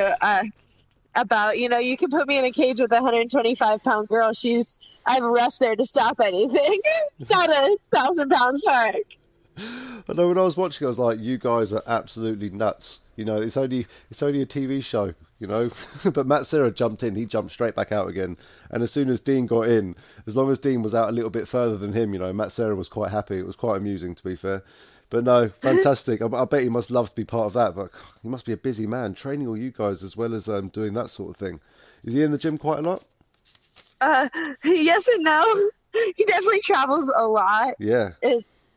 about. You can put me in a cage with a 125-pound girl. I have a ref there to stop anything. It's not a 1,000-pound shark. I know when I was watching, I was like, "You guys are absolutely nuts." It's only a TV show, But Matt Serra jumped in, he jumped straight back out again. And as soon as Dean got in, as long as Dean was out a little bit further than him, Matt Serra was quite happy. It was quite amusing, to be fair. But no, fantastic. I bet he must love to be part of that. But he must be a busy man, training all you guys as well as doing that sort of thing. Is he in the gym quite a lot? Yes and no. He definitely travels a lot. Yeah.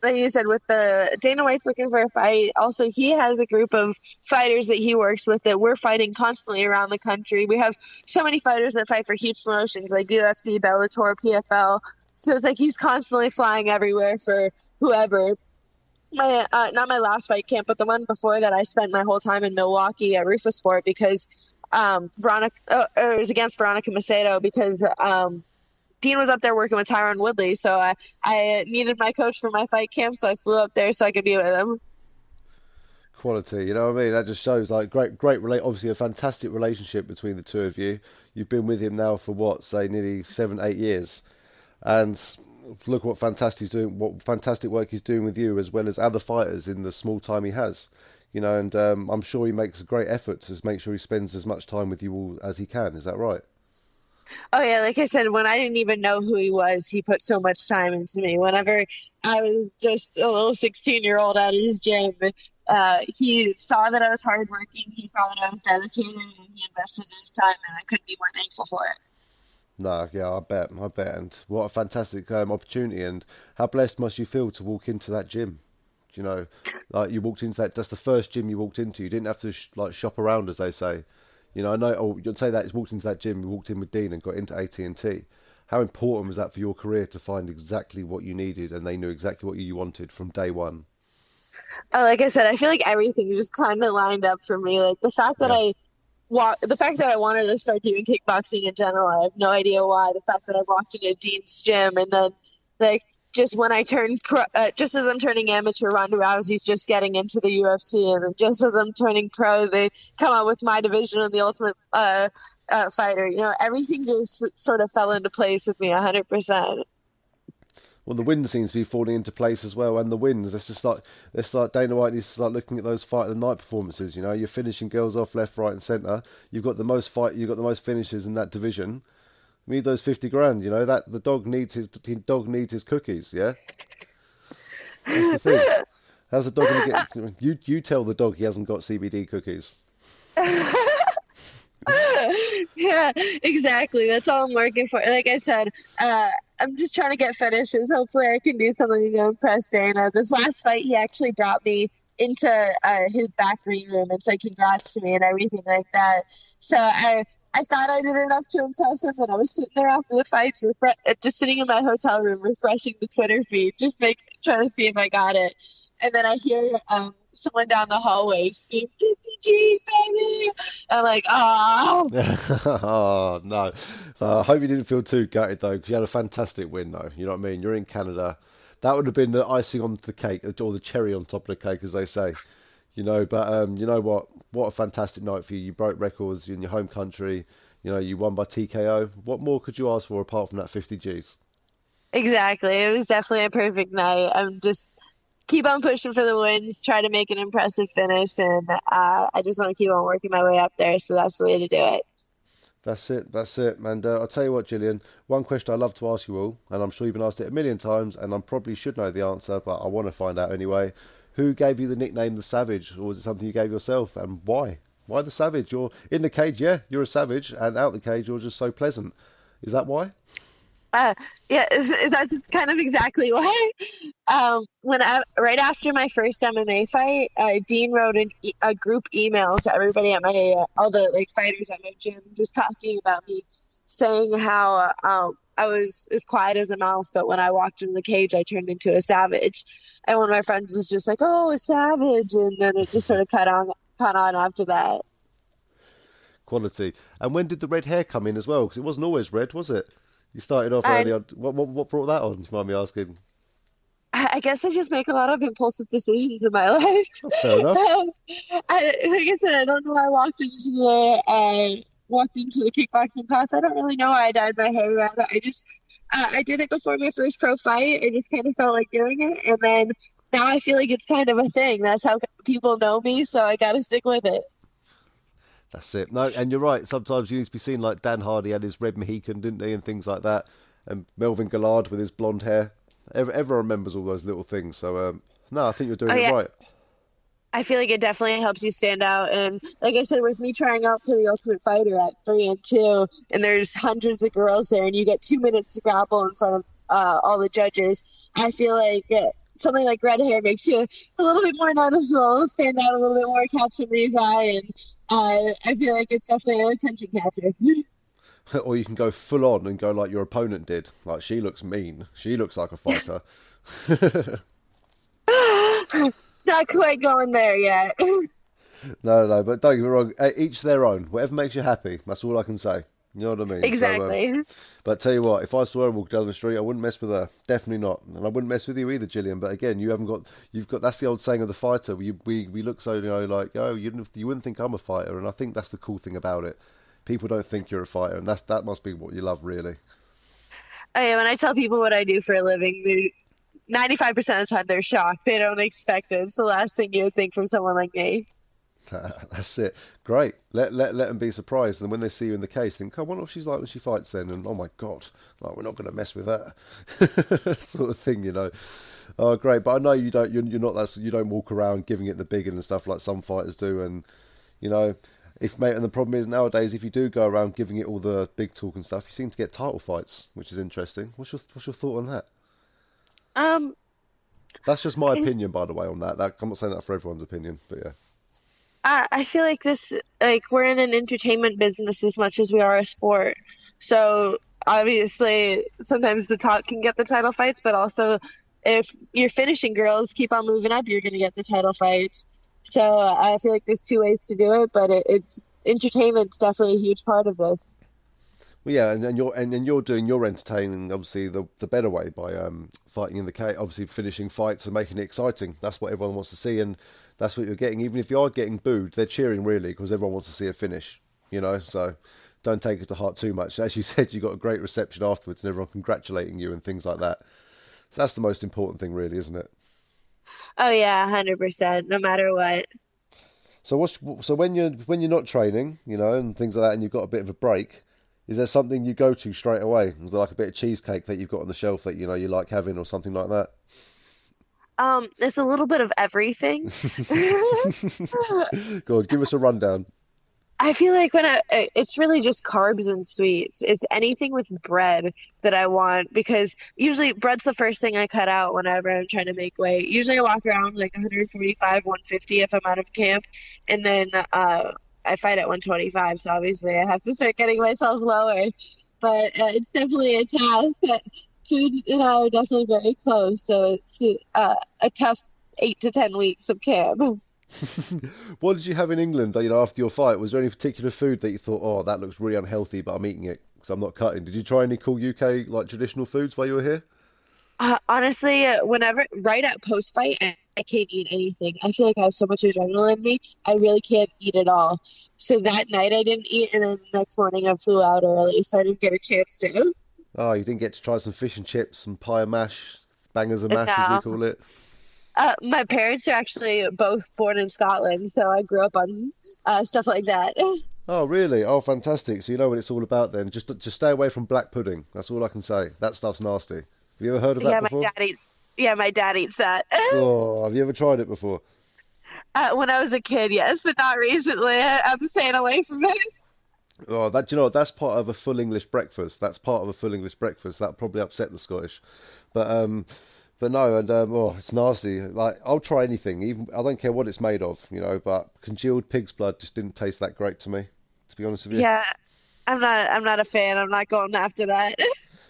Like you said, with the Dana White's looking for a fight. Also, he has a group of fighters that he works with that we're fighting constantly around the country. We have so many fighters that fight for huge promotions like UFC, Bellator, PFL. So it's like he's constantly flying everywhere for whoever. Not my last fight camp, but the one before that, I spent my whole time in Milwaukee at Rufasport because it was against Veronica Macedo because Dean was up there working with Tyron Woodley, so I needed my coach for my fight camp, so I flew up there so I could be with him. Quality, you know what I mean? That just shows like obviously a fantastic relationship between the two of you. You've been with him now for nearly 7-8 years, and look what fantastic work he's doing with you as well as other fighters in the small time he has. And I'm sure he makes a great effort to make sure he spends as much time with you all as he can. Is that right? Oh, yeah, like I said, when I didn't even know who he was, he put so much time into me. Whenever I was just a little 16-year-old at his gym, he saw that I was hardworking, he saw that I was dedicated, and he invested his time, and I couldn't be more thankful for it. No, yeah, I bet. And what a fantastic opportunity, and how blessed must you feel to walk into that gym? Like you walked into that's the first gym you walked into. You didn't have to shop around, as they say. I know, you'd say that you walked into that gym, you walked in with Dean and got into AT&T. How important was that for your career to find exactly what you needed and they knew exactly what you wanted from day one? Like I said, I feel like everything just kind of lined up for me. Like the fact that I wanted to start doing kickboxing in general, I have no idea why. The fact that I walked into Dean's gym and then just when I turned pro, just as I'm turning amateur, Ronda Rousey's just getting into the UFC, and then just as I'm turning pro, they come out with my division and the Ultimate Fighter. Everything just sort of fell into place with me 100%. Well, the wins seems to be falling into place as well, and the wins. It's like Dana White needs to start looking at those fight of the night performances. You're finishing girls off left, right, and centre. You've got the most finishes in that division. We need those 50 grand, that the dog needs his cookies, yeah? That's the thing. How's the dog going to get... You tell the dog he hasn't got CBD cookies. Yeah, exactly. That's all I'm working for. Like I said, I'm just trying to get finishes. Hopefully I can do something to impress Dana. This last fight, he actually dropped me into his back green room and said congrats to me and everything like that. So I thought I did enough to impress him, and I was sitting there after the fight, just sitting in my hotel room, refreshing the Twitter feed, trying to see if I got it. And then I hear someone down the hallway scream, 50 G's, baby! I'm like, oh. Oh, no. I hope you didn't feel too gutted, though, because you had a fantastic win, though. You know what I mean? You're in Canada. That would have been the icing on the cake, or the cherry on top of the cake, as they say. But you know what? What a fantastic night for you. You broke records in your home country. You won by TKO. What more could you ask for apart from that 50 G's? Exactly. It was definitely a perfect night. I'm just keep on pushing for the wins, try to make an impressive finish, and I just want to keep on working my way up there, so that's the way to do it. That's it. That's it. And I'll tell you what, Gillian, one question I love to ask you all, and I'm sure you've been asked it a million times, and I probably should know the answer, but I want to find out anyway. Who gave you the nickname the Savage, or was it something you gave yourself, and why? Why the Savage? You're in the cage, yeah, you're a savage, and out the cage, you're just so pleasant. Is that why? Yeah, that's kind of exactly why. Right after my first MMA fight, Dean wrote a group email to everybody at my all the like fighters at my gym, just talking about me, saying how I was as quiet as a mouse, but when I walked in the cage, I turned into a savage. And one of my friends was just like, "Oh, a savage," and then it just sort of caught on after that. Quality. And when did the red hair come in as well? Because it wasn't always red, was it? You started off I early on. What brought that on? Do you mind me asking? I guess I just make a lot of impulsive decisions in my life. Fair enough. Like I said, I don't know why I walked into the kickboxing class. I don't really know why I dyed my hair red. I did it before my first pro fight. I just kind of felt like doing it, and then now I feel like it's kind of a thing. That's how people know me, so I got to stick with it. That's it. No, and you're right. Sometimes you need to be seen like Dan Hardy had his red Mohican, didn't he, and things like that. And Melvin Gillard with his blonde hair. Everyone remembers all those little things. So, no, I think you're doing it right. I feel like it definitely helps you stand out. And like I said, with me trying out for the Ultimate Fighter at 3 and 2, and there's hundreds of girls there, and you get 2 minutes to grapple in front of all the judges, I feel like something like red hair makes you a little bit more noticeable, stand out a little bit more, catch somebody's eye, and I feel like it's definitely an attention catcher. Or you can go full on and go like your opponent did. Like, she looks mean. She looks like a fighter. Not quite going there yet. No, but don't get me wrong. Each their own. Whatever makes you happy. That's all I can say. You know what I mean? Exactly. So, but tell you what, if I saw her walk down the street, I wouldn't mess with her. Definitely not. And I wouldn't mess with you either, Gillian. But again, you've got. That's the old saying of the fighter. We look so, like, oh, you wouldn't think I'm a fighter, and I think that's the cool thing about it. People don't think you're a fighter, and that must be what you love, really. Oh, yeah, when I tell people what I do for a living, 95% of the time they're shocked. They don't expect it. It's the last thing you would think from someone like me. That's it. Great. Let them be surprised, and when they see you in the case, think, "Oh, I wonder what she's like when she fights." Then, and oh my God, like, we're not going to mess with her, sort of thing, you know. Oh, great. But I know you don't. You're not that. You don't walk around giving it the big and stuff like some fighters do, and you know. And the problem is nowadays, if you do go around giving it all the big talk and stuff, you seem to get title fights, which is interesting. What's your thought on that? That's just my opinion, by the way, on that. I'm not saying that for everyone's opinion, but yeah. I feel like we're in an entertainment business as much as we are a sport. So obviously, sometimes the talk can get the title fights, but also if you're finishing girls, keep on moving up, you're going to get the title fights. So I feel like there's two ways to do it, but it's entertainment's definitely a huge part of this. Well, yeah, and you're doing your entertaining, obviously the better way by fighting in the cage, obviously finishing fights and making it exciting. That's what everyone wants to see, and that's what you're getting. Even if you are getting booed, they're cheering really because everyone wants to see a finish. You know, so don't take it to heart too much. As you said, you got a great reception afterwards, and everyone congratulating you and things like that. So that's the most important thing, really, isn't it? Oh yeah, 100%, no matter what. So when you're not training, you know, and things like that, and you've got a bit of a break, is there something you go to straight away? Is there like a bit of cheesecake that you've got on the shelf that you know you like having, or something like that? It's a little bit of everything. Go on, give us a rundown. I feel like it's really just carbs and sweets. It's anything with bread that I want, because usually bread's the first thing I cut out whenever I'm trying to make weight. Usually I walk around like 145, 150 if I'm out of camp, and then I fight at 125, so obviously I have to start getting myself lower. But it's definitely a task. Food and I are definitely very close, so it's a tough 8 to 10 weeks of camp. What did you have in England, you know, after your fight? Was there any particular food that you thought, oh, that looks really unhealthy, but I'm eating it because I'm not cutting? Did you try any cool UK like traditional foods while you were here? Honestly, right at post fight, I can't eat anything. I feel like I have so much adrenaline in me, I really can't eat at all. So that night I didn't eat, and then the next morning I flew out early, so I didn't get a chance to. Oh, you didn't get to try some fish and chips, some pie and mash, bangers and mash, as we call it. My parents are actually both born in Scotland, so I grew up on stuff like that. Oh, really? Oh, fantastic. So you know what it's all about then. Just stay away from black pudding. That's all I can say. That stuff's nasty. Have you ever heard of that Yeah, my before? dad eats. Yeah, my dad eats that. Oh, have you ever tried it before? When I was a kid, yes, but not recently. I'm staying away from it. Oh, that, do you know what? That's part of a full English breakfast. That's part of a full English breakfast. That probably upset the Scottish. But but no, and oh, it's nasty. Like I'll try anything, even I don't care what it's made of,. But congealed pig's blood just didn't taste that great to me, to be honest with you. Yeah, I'm not a fan. I'm not going after that.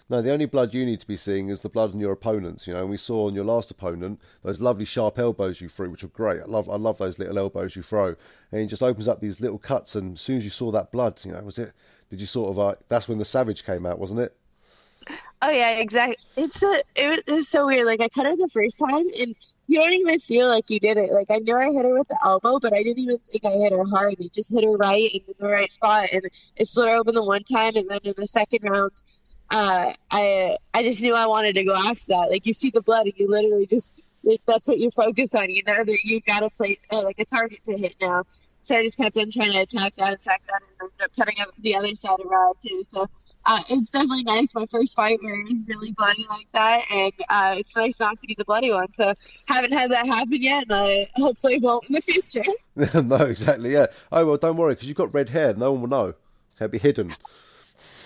No, the only blood you need to be seeing is the blood on your opponents. And we saw on your last opponent those lovely sharp elbows you threw, which were great. I love those little elbows you throw, and he just opens up these little cuts. And as soon as you saw that blood, was it? Did you sort of that's when the savage came out, wasn't it? Oh yeah, exactly. It was so weird. Like I cut her the first time, and you don't even feel like you did it. Like I knew I hit her with the elbow, but I didn't even think I hit her hard. It just hit her right and in the right spot, and it split her open the one time, and then in the second round, I just knew I wanted to go after that. Like you see the blood, and you literally just like that's what you focus on. You know that you gotta play like a target to hit now. So I just kept on trying to attack that, and ended up cutting up the other side around too. So it's definitely nice. My first fight where it was really bloody like that, and it's nice not to be the bloody one. So haven't had that happen yet, and I hopefully won't in the future. No, exactly. Yeah. Oh well, don't worry, because you've got red hair. No one will know. It'll be hidden.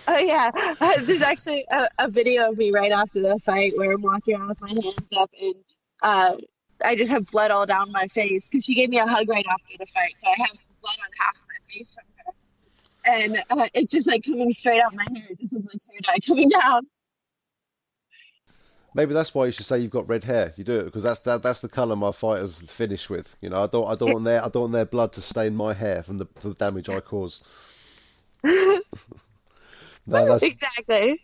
Oh yeah, there's actually a video of me right after the fight where I'm walking around with my hands up, and I just have blood all down my face because she gave me a hug right after the fight, so I have blood on half of my face from her, and it's just like coming straight out my hair. It just looks like hair dye coming down. Maybe that's why you should say you've got red hair. You do it because that's the colour my fighters finish with. I don't want their blood to stain my hair from the damage I cause. No, Exactly.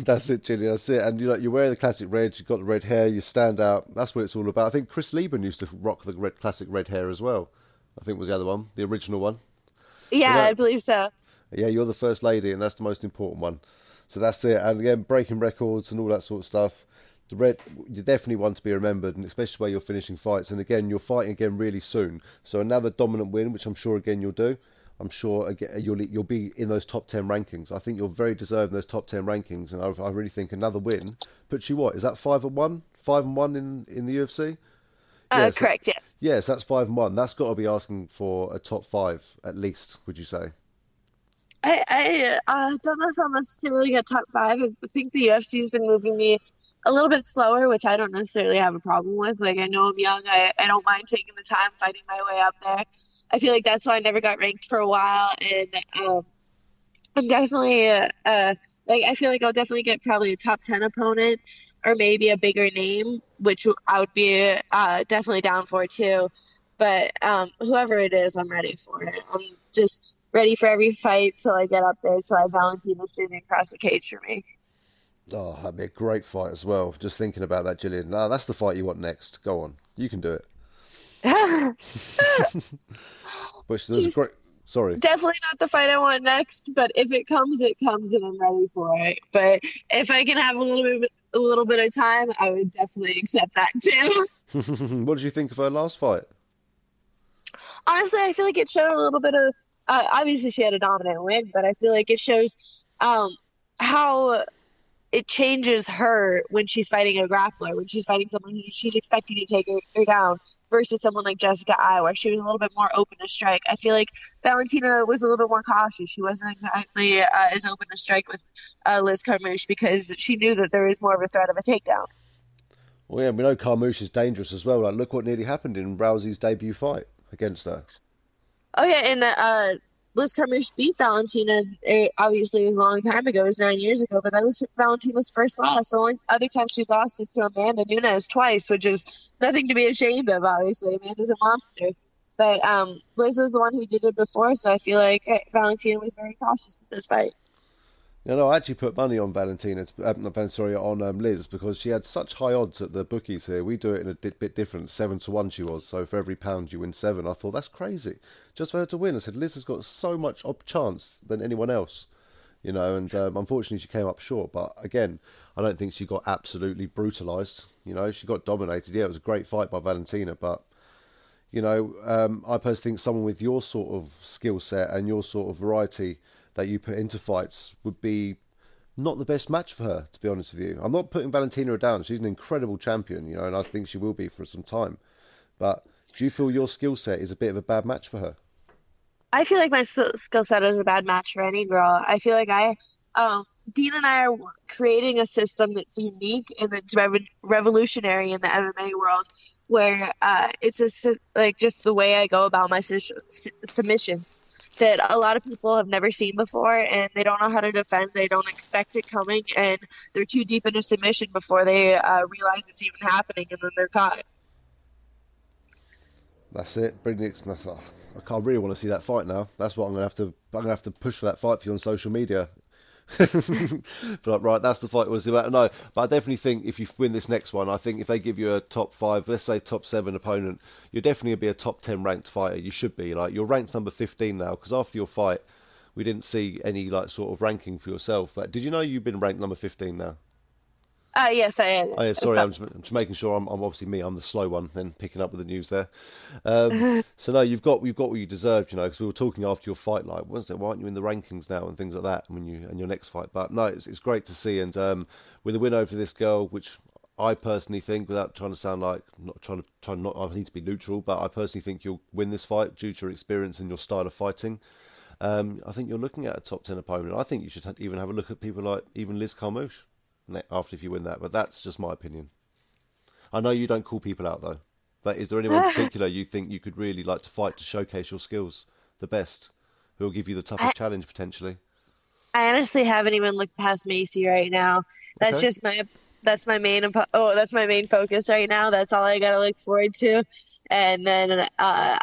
that's it, Gillian. That's it. And you're wearing the classic red. You've got the red hair. You stand out. That's what it's all about. I think Chris Lieben used to rock the classic red hair as well. I think was the other one, the original one. Yeah, But I believe so. yeah, you're the first lady, and that's the most important one. So that's it. And again, breaking records and all that sort of stuff. The red, you're definitely one to be remembered, and especially where you're finishing fights. And again, you're fighting again really soon. So another dominant win, which I'm sure again you'll do. I'm sure again you'll be in those top 10 rankings. I think you're very deserved in those top 10 rankings, and I really think another win puts you what? Is that 5-1? 5-1 in the UFC? Yes, Correct. Yes. yes, that's 5-1. That's got to be asking for a top five at least, would you say? I don't know if I'm necessarily a top five. I think the UFC's been moving me a little bit slower, which I don't necessarily have a problem with. Like I know I'm young. I don't mind taking the time fighting my way up there. I feel like that's why I never got ranked for a while, and I'm definitely like I feel like I'll definitely get probably a top 10 opponent or maybe a bigger name, which I would be definitely down for too. But whoever it is, I'm ready for it. I'm just ready for every fight till I get up there, till I Valentina's sitting across the cage for me. Oh, that'd be a great fight as well. Just thinking about that, Gillian. No, that's the fight you want next. Go on, you can do it. But there's a great. Sorry. Definitely not the fight I want next, but if it comes, and I'm ready for it. But if I can have a little bit of time, I would definitely accept that too. What did you think of her last fight? Honestly, I feel like it showed a little bit of. Obviously, she had a dominant win, but I feel like it shows how it changes her when she's fighting a grappler, when she's fighting someone who she's expecting to take her down, versus someone like Jessica Ai, where she was a little bit more open to strike. I feel like Valentina was a little bit more cautious. She wasn't exactly as open to strike with Liz Carmouche because she knew that there was more of a threat of a takedown. Well, yeah, we know Carmouche is dangerous as well. Like, look what nearly happened in Rousey's debut fight against her. Oh yeah, and Liz Carmouche beat Valentina. Obviously, it was a long time ago. It was 9 years ago, but that was Valentina's first loss. The only other time she's lost is to Amanda Nunes twice, which is nothing to be ashamed of. Obviously, Amanda's a monster. But Liz was the one who did it before, so I feel like Valentina was very cautious with this fight. No, I actually put money on Valentina, on Liz, because she had such high odds at the bookies here. We do it in a bit different, 7-1 she was. So for every pound you win 7. I thought that's crazy, just for her to win. I said Liz has got so much chance than anyone else. you know, and unfortunately she came up short. But again, I don't think she got absolutely brutalized. You know, she got dominated. Yeah, it was a great fight by Valentina, but you know, I personally think someone with your sort of skill set and your sort of variety that you put into fights would be not the best match for her, to be honest with you. I'm not putting Valentina down. She's an incredible champion, you know, and I think she will be for some time. But do you feel your skill set is a bit of a bad match for her? I feel like my skill set is a bad match for any girl. I feel like Dean and I are creating a system that's unique and that's revolutionary in the MMA world, where like just the way I go about my submissions that a lot of people have never seen before, and they don't know how to defend. They don't expect it coming, and they're too deep into submission before they realize it's even happening, and then they're caught. That's it. I can't really want to see that fight now. That's what I'm gonna have to. I'm gonna have to push for that fight for you on social media. But right, that's the fight it was about. No, but I definitely think if you win this next one, I think if they give you a top 5, let's say top 7 opponent, you're definitely gonna be a top 10 ranked fighter. You should be. Like, you're ranked number 15 now, because after your fight, we didn't see any like sort of ranking for yourself. But did you know you've been ranked number 15 now? Yes, I am. Oh yeah, sorry, I'm just making sure. I'm obviously me. I'm the slow one. Then picking up with the news there. So no, you've got what you deserved, you know, because we were talking after your fight, like, why aren't you in the rankings now and things like that when you and your next fight? But no, it's great to see, and with a win over this girl, which I personally think, without trying to sound like I need to be neutral, but I personally think you'll win this fight due to your experience and your style of fighting. I think you're looking at a top 10 opponent. I think you should even have a look at people like even Liz Carmouche after if you win that, but that's just my opinion. I know you don't call people out though, but is there anyone in particular you think you could really like to fight to showcase your skills the best, who will give you the toughest challenge potentially? I honestly haven't even looked past Macy right now. That's Okay. just that's my main that's my main focus right now. That's all I gotta look forward to. And then I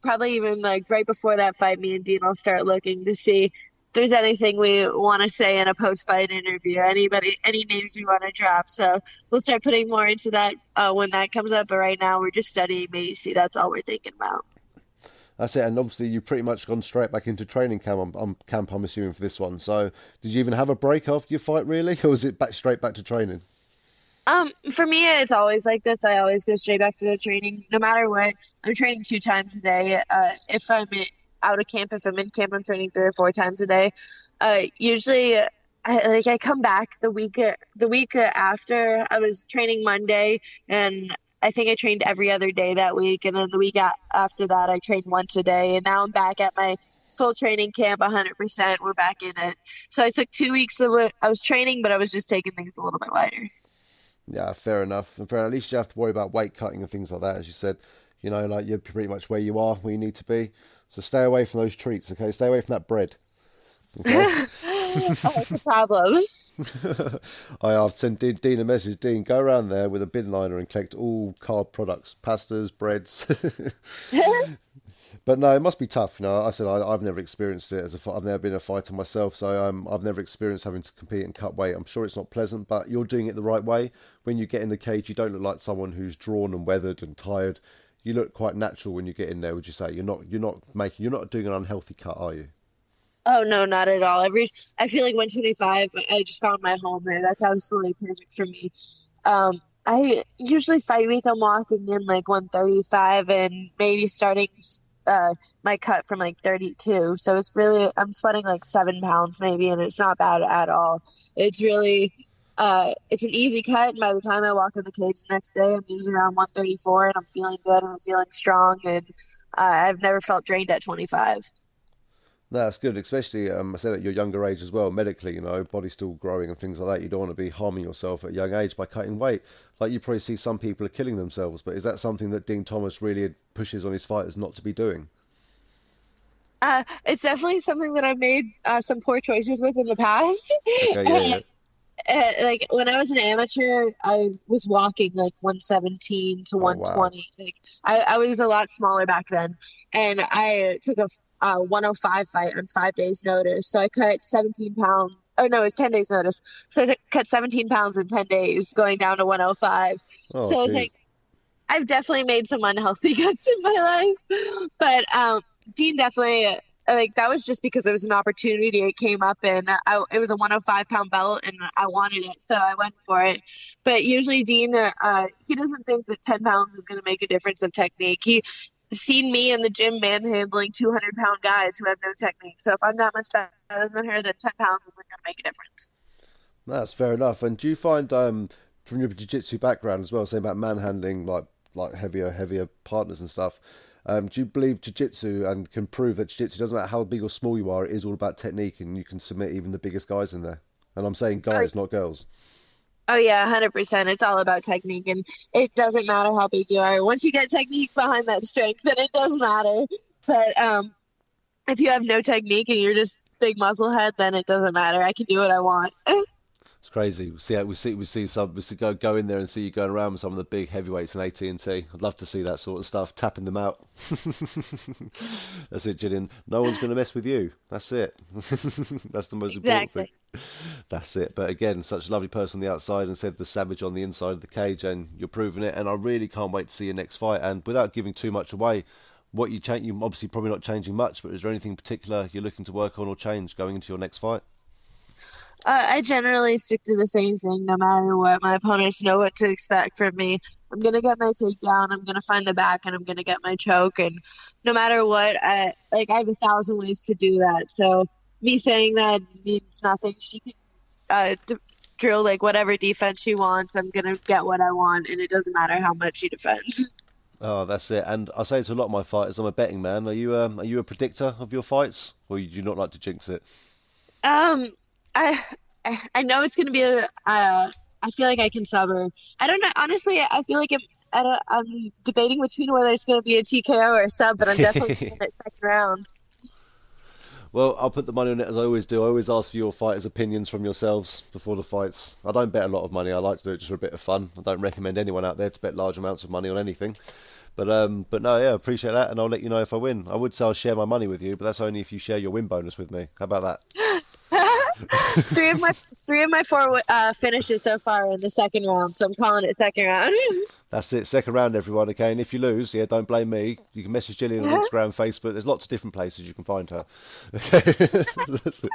probably even like right before that fight, me and Dean will start looking to see if there's anything we want to say in a post-fight interview, any names we want to drop. So we'll start putting more into that when that comes up. But right now we're just studying Macy. That's all we're thinking about. That's it, and obviously you've pretty much gone straight back into training camp. I'm assuming for this one. So did you even have a break after your fight, really, or was it straight back to training? For me, it's always like this. I always go straight back to the training, no matter what. I'm training 2 times a day. If I'm out of camp, if I'm in camp, I'm training 3 or 4 times a day. Usually, I come back the week after. I was training Monday, and I think I trained every other day that week. And then the week after that, I trained once a day. And now I'm back at my full training camp, 100%. We're back in it. So I took 2 weeks I was training, but I was just taking things a little bit lighter. Yeah, fair enough. And fair, at least you have to worry about weight cutting and things like that, as you said. You know, like you're pretty much where you are, where you need to be. So stay away from those treats, okay? Stay away from that bread. Okay? That's a problem. I've sent Dean a message. Dean, go around there with a bin liner and collect all carb products, pastas, breads. But no, it must be tough. You know, I said I've never experienced it I've never been a fighter myself, so I've never experienced having to compete and cut weight. I'm sure it's not pleasant, but you're doing it the right way. When you get in the cage, you don't look like someone who's drawn and weathered and tired. You look quite natural when you get in there. Would you say you're not doing an unhealthy cut, are you? Oh, no, not at all. I feel like 125, I just found my home there. That's absolutely perfect for me. I usually fight week, I'm walking in like 135 and maybe starting my cut from like 32. So it's really, I'm sweating like 7 pounds maybe, and it's not bad at all. It's really, it's an easy cut. And by the time I walk in the cage the next day, I'm usually around 134 and I'm feeling good and I'm feeling strong. And I've never felt drained at 25. No, that's good, especially I said at your younger age as well. Medically, you know, body's still growing and things like that. You don't want to be harming yourself at a young age by cutting weight. Like you probably see some people are killing themselves, but is that something that Dean Thomas really pushes on his fighters not to be doing? It's definitely something that I've made some poor choices with in the past. Okay, yeah. Like when I was an amateur, I was walking like 117 to 120. Wow. Like I was a lot smaller back then, and I took a 105 fight on 5 days notice. So I cut 17 pounds. Oh no, it's 10 days notice. So I cut 17 pounds in 10 days, going down to 105. Oh, So it's like I've definitely made some unhealthy cuts in my life, but Dean definitely like that was just because it was an opportunity. It came up, and it was a 105-pound belt, and I wanted it, so I went for it. But usually Dean, he doesn't think that 10 pounds is going to make a difference of technique. He seen me in the gym manhandling 200-pound guys who have no technique. So if I'm that much better than her, then 10 pounds isn't going to make a difference. That's fair enough. And do you find from your jiu-jitsu background as well, saying about manhandling like heavier partners and stuff, do you believe jiu-jitsu and can prove that jiu-jitsu doesn't matter how big or small you are, it is all about technique and you can submit even the biggest guys in there? And I'm saying guys, not girls. Oh yeah, 100%. It's all about technique, and it doesn't matter how big you are. Once you get technique behind that strength, then it does matter. But if you have no technique and you're just big muscle head, then it doesn't matter. I can do what I want. It's crazy. We see go in there and see you going around with some of the big heavyweights in AT&T. I'd love to see that sort of stuff, tapping them out. That's it, Gillian. No one's going to mess with you. That's it. That's the most important thing. That's it. But again, such a lovely person on the outside, and said the savage on the inside of the cage, and you're proving it. And I really can't wait to see your next fight. And without giving too much away, what you change? You're obviously probably not changing much, but is there anything in particular you're looking to work on or change going into your next fight? I generally stick to the same thing no matter what. My opponents know what to expect from me. I'm going to get my takedown, I'm going to find the back, and I'm going to get my choke. And no matter what, I have 1,000 ways to do that. So me saying that means nothing. She can drill like whatever defense she wants. I'm going to get what I want, and it doesn't matter how much she defends. Oh, that's it. And I say to a lot of my fighters, I'm a betting man. Are you a predictor of your fights, or do you not like to jinx it? I know it's going to be I feel like I can sub her. I don't know. Honestly, I feel like I'm debating between whether it's going to be a TKO or a sub, but I'm definitely going to second round. Well, I'll put the money on it as I always do. I always ask for your fighters' opinions from yourselves before the fights. I don't bet a lot of money. I like to do it just for a bit of fun. I don't recommend anyone out there to bet large amounts of money on anything. But no, yeah, appreciate that, and I'll let you know if I win. I would say I'll share my money with you, but that's only if you share your win bonus with me. How about that? Three of my four finishes so far in the second round, so I'm calling it second round. That's it, second round, everyone. Okay, and if you lose, yeah, don't blame me. You can message Gillian on Instagram, Facebook. There's lots of different places you can find her. Okay, that's it.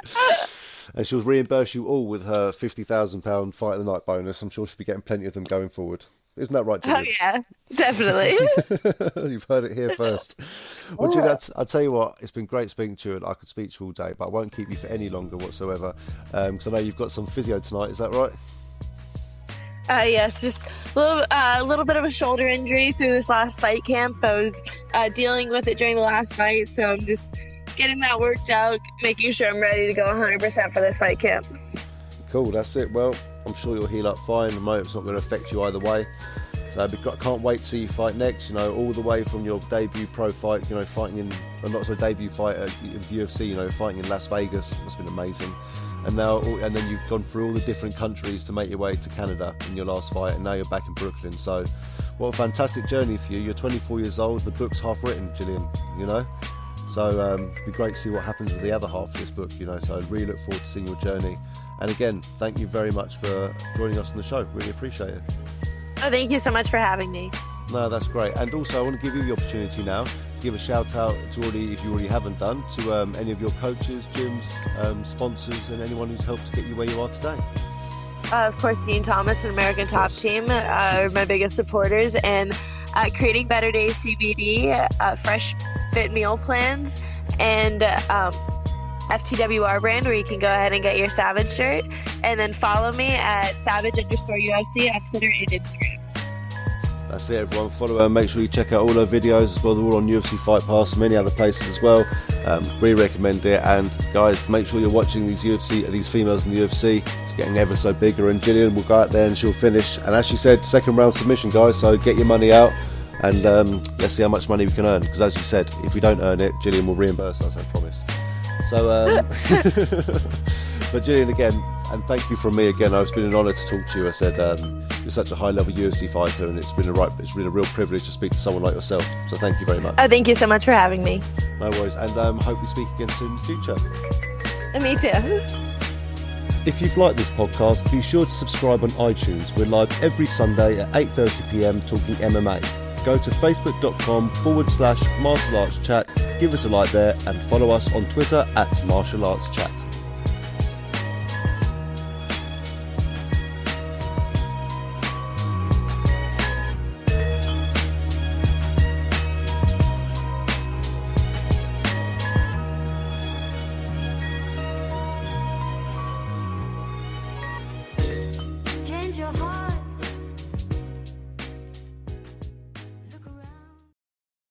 And she'll reimburse you all with her £50,000 fight of the night bonus. I'm sure she'll be getting plenty of them going forward. Isn't that right, Gillian? Oh yeah, definitely. You've heard it here first. Well, Gillian, I'll tell you what, it's been great speaking to you, and I could speak to you all day, but I won't keep you for any longer whatsoever, because I know you've got some physio tonight. Is that right? Yes, just a little bit of a shoulder injury through this last fight camp. I was dealing with it during the last fight, so I'm just getting that worked out, making sure I'm ready to go 100% for this fight camp. Cool, that's it. Well, I'm sure you'll heal up fine. I know it's not going to affect you either way. So I can't wait to see you fight next. You know, all the way from your debut pro fight, you know, fighting in, not so debut fight at the UFC, you know, fighting in Las Vegas. That's been amazing. And then you've gone through all the different countries to make your way to Canada in your last fight, and now you're back in Brooklyn. So what a fantastic journey for you. You're 24 years old. The book's half written, Gillian, you know. So it'd be great to see what happens with the other half of this book, you know. So I really look forward to seeing your journey. And again, thank you very much for joining us on the show. Really appreciate it. Oh, thank you so much for having me. No, that's great. And also, I want to give you the opportunity now to give a shout out to if you already haven't done, to any of your coaches, gyms, sponsors, and anyone who's helped to get you where you are today. Of course, Dean Thomas and American Top Team are my biggest supporters, and Creating Better Days CBD, Fresh Fit Meal Plans, and FTWR brand, where you can go ahead and get your Savage shirt, and then follow me at Savage_UFC on Twitter and Instagram. That's it, everyone. Follow her. Make sure you check out all her videos as well. They're all on UFC Fight Pass and many other places as well. Really recommend it. And guys, make sure you're watching these females in the UFC. It's getting ever so bigger. And Gillian will go out there and she'll finish. And as she said, second round submission, guys. So get your money out and let's see how much money we can earn. Because as you said, if we don't earn it, Gillian will reimburse us, I promised. So, but Gillian, again, and thank you from me again. It's been an honour to talk to you. I said you're such a high-level UFC fighter, and it's been a real privilege to speak to someone like yourself. So thank you very much. Oh, thank you so much for having me. No worries, and hope we speak again soon in the future. Me too. If you've liked this podcast, be sure to subscribe on iTunes. We're live every Sunday at 8:30 PM talking MMA. Go to facebook.com/martial arts chat give us a like there and follow us on Twitter at Martial Arts Chat. Change your heart.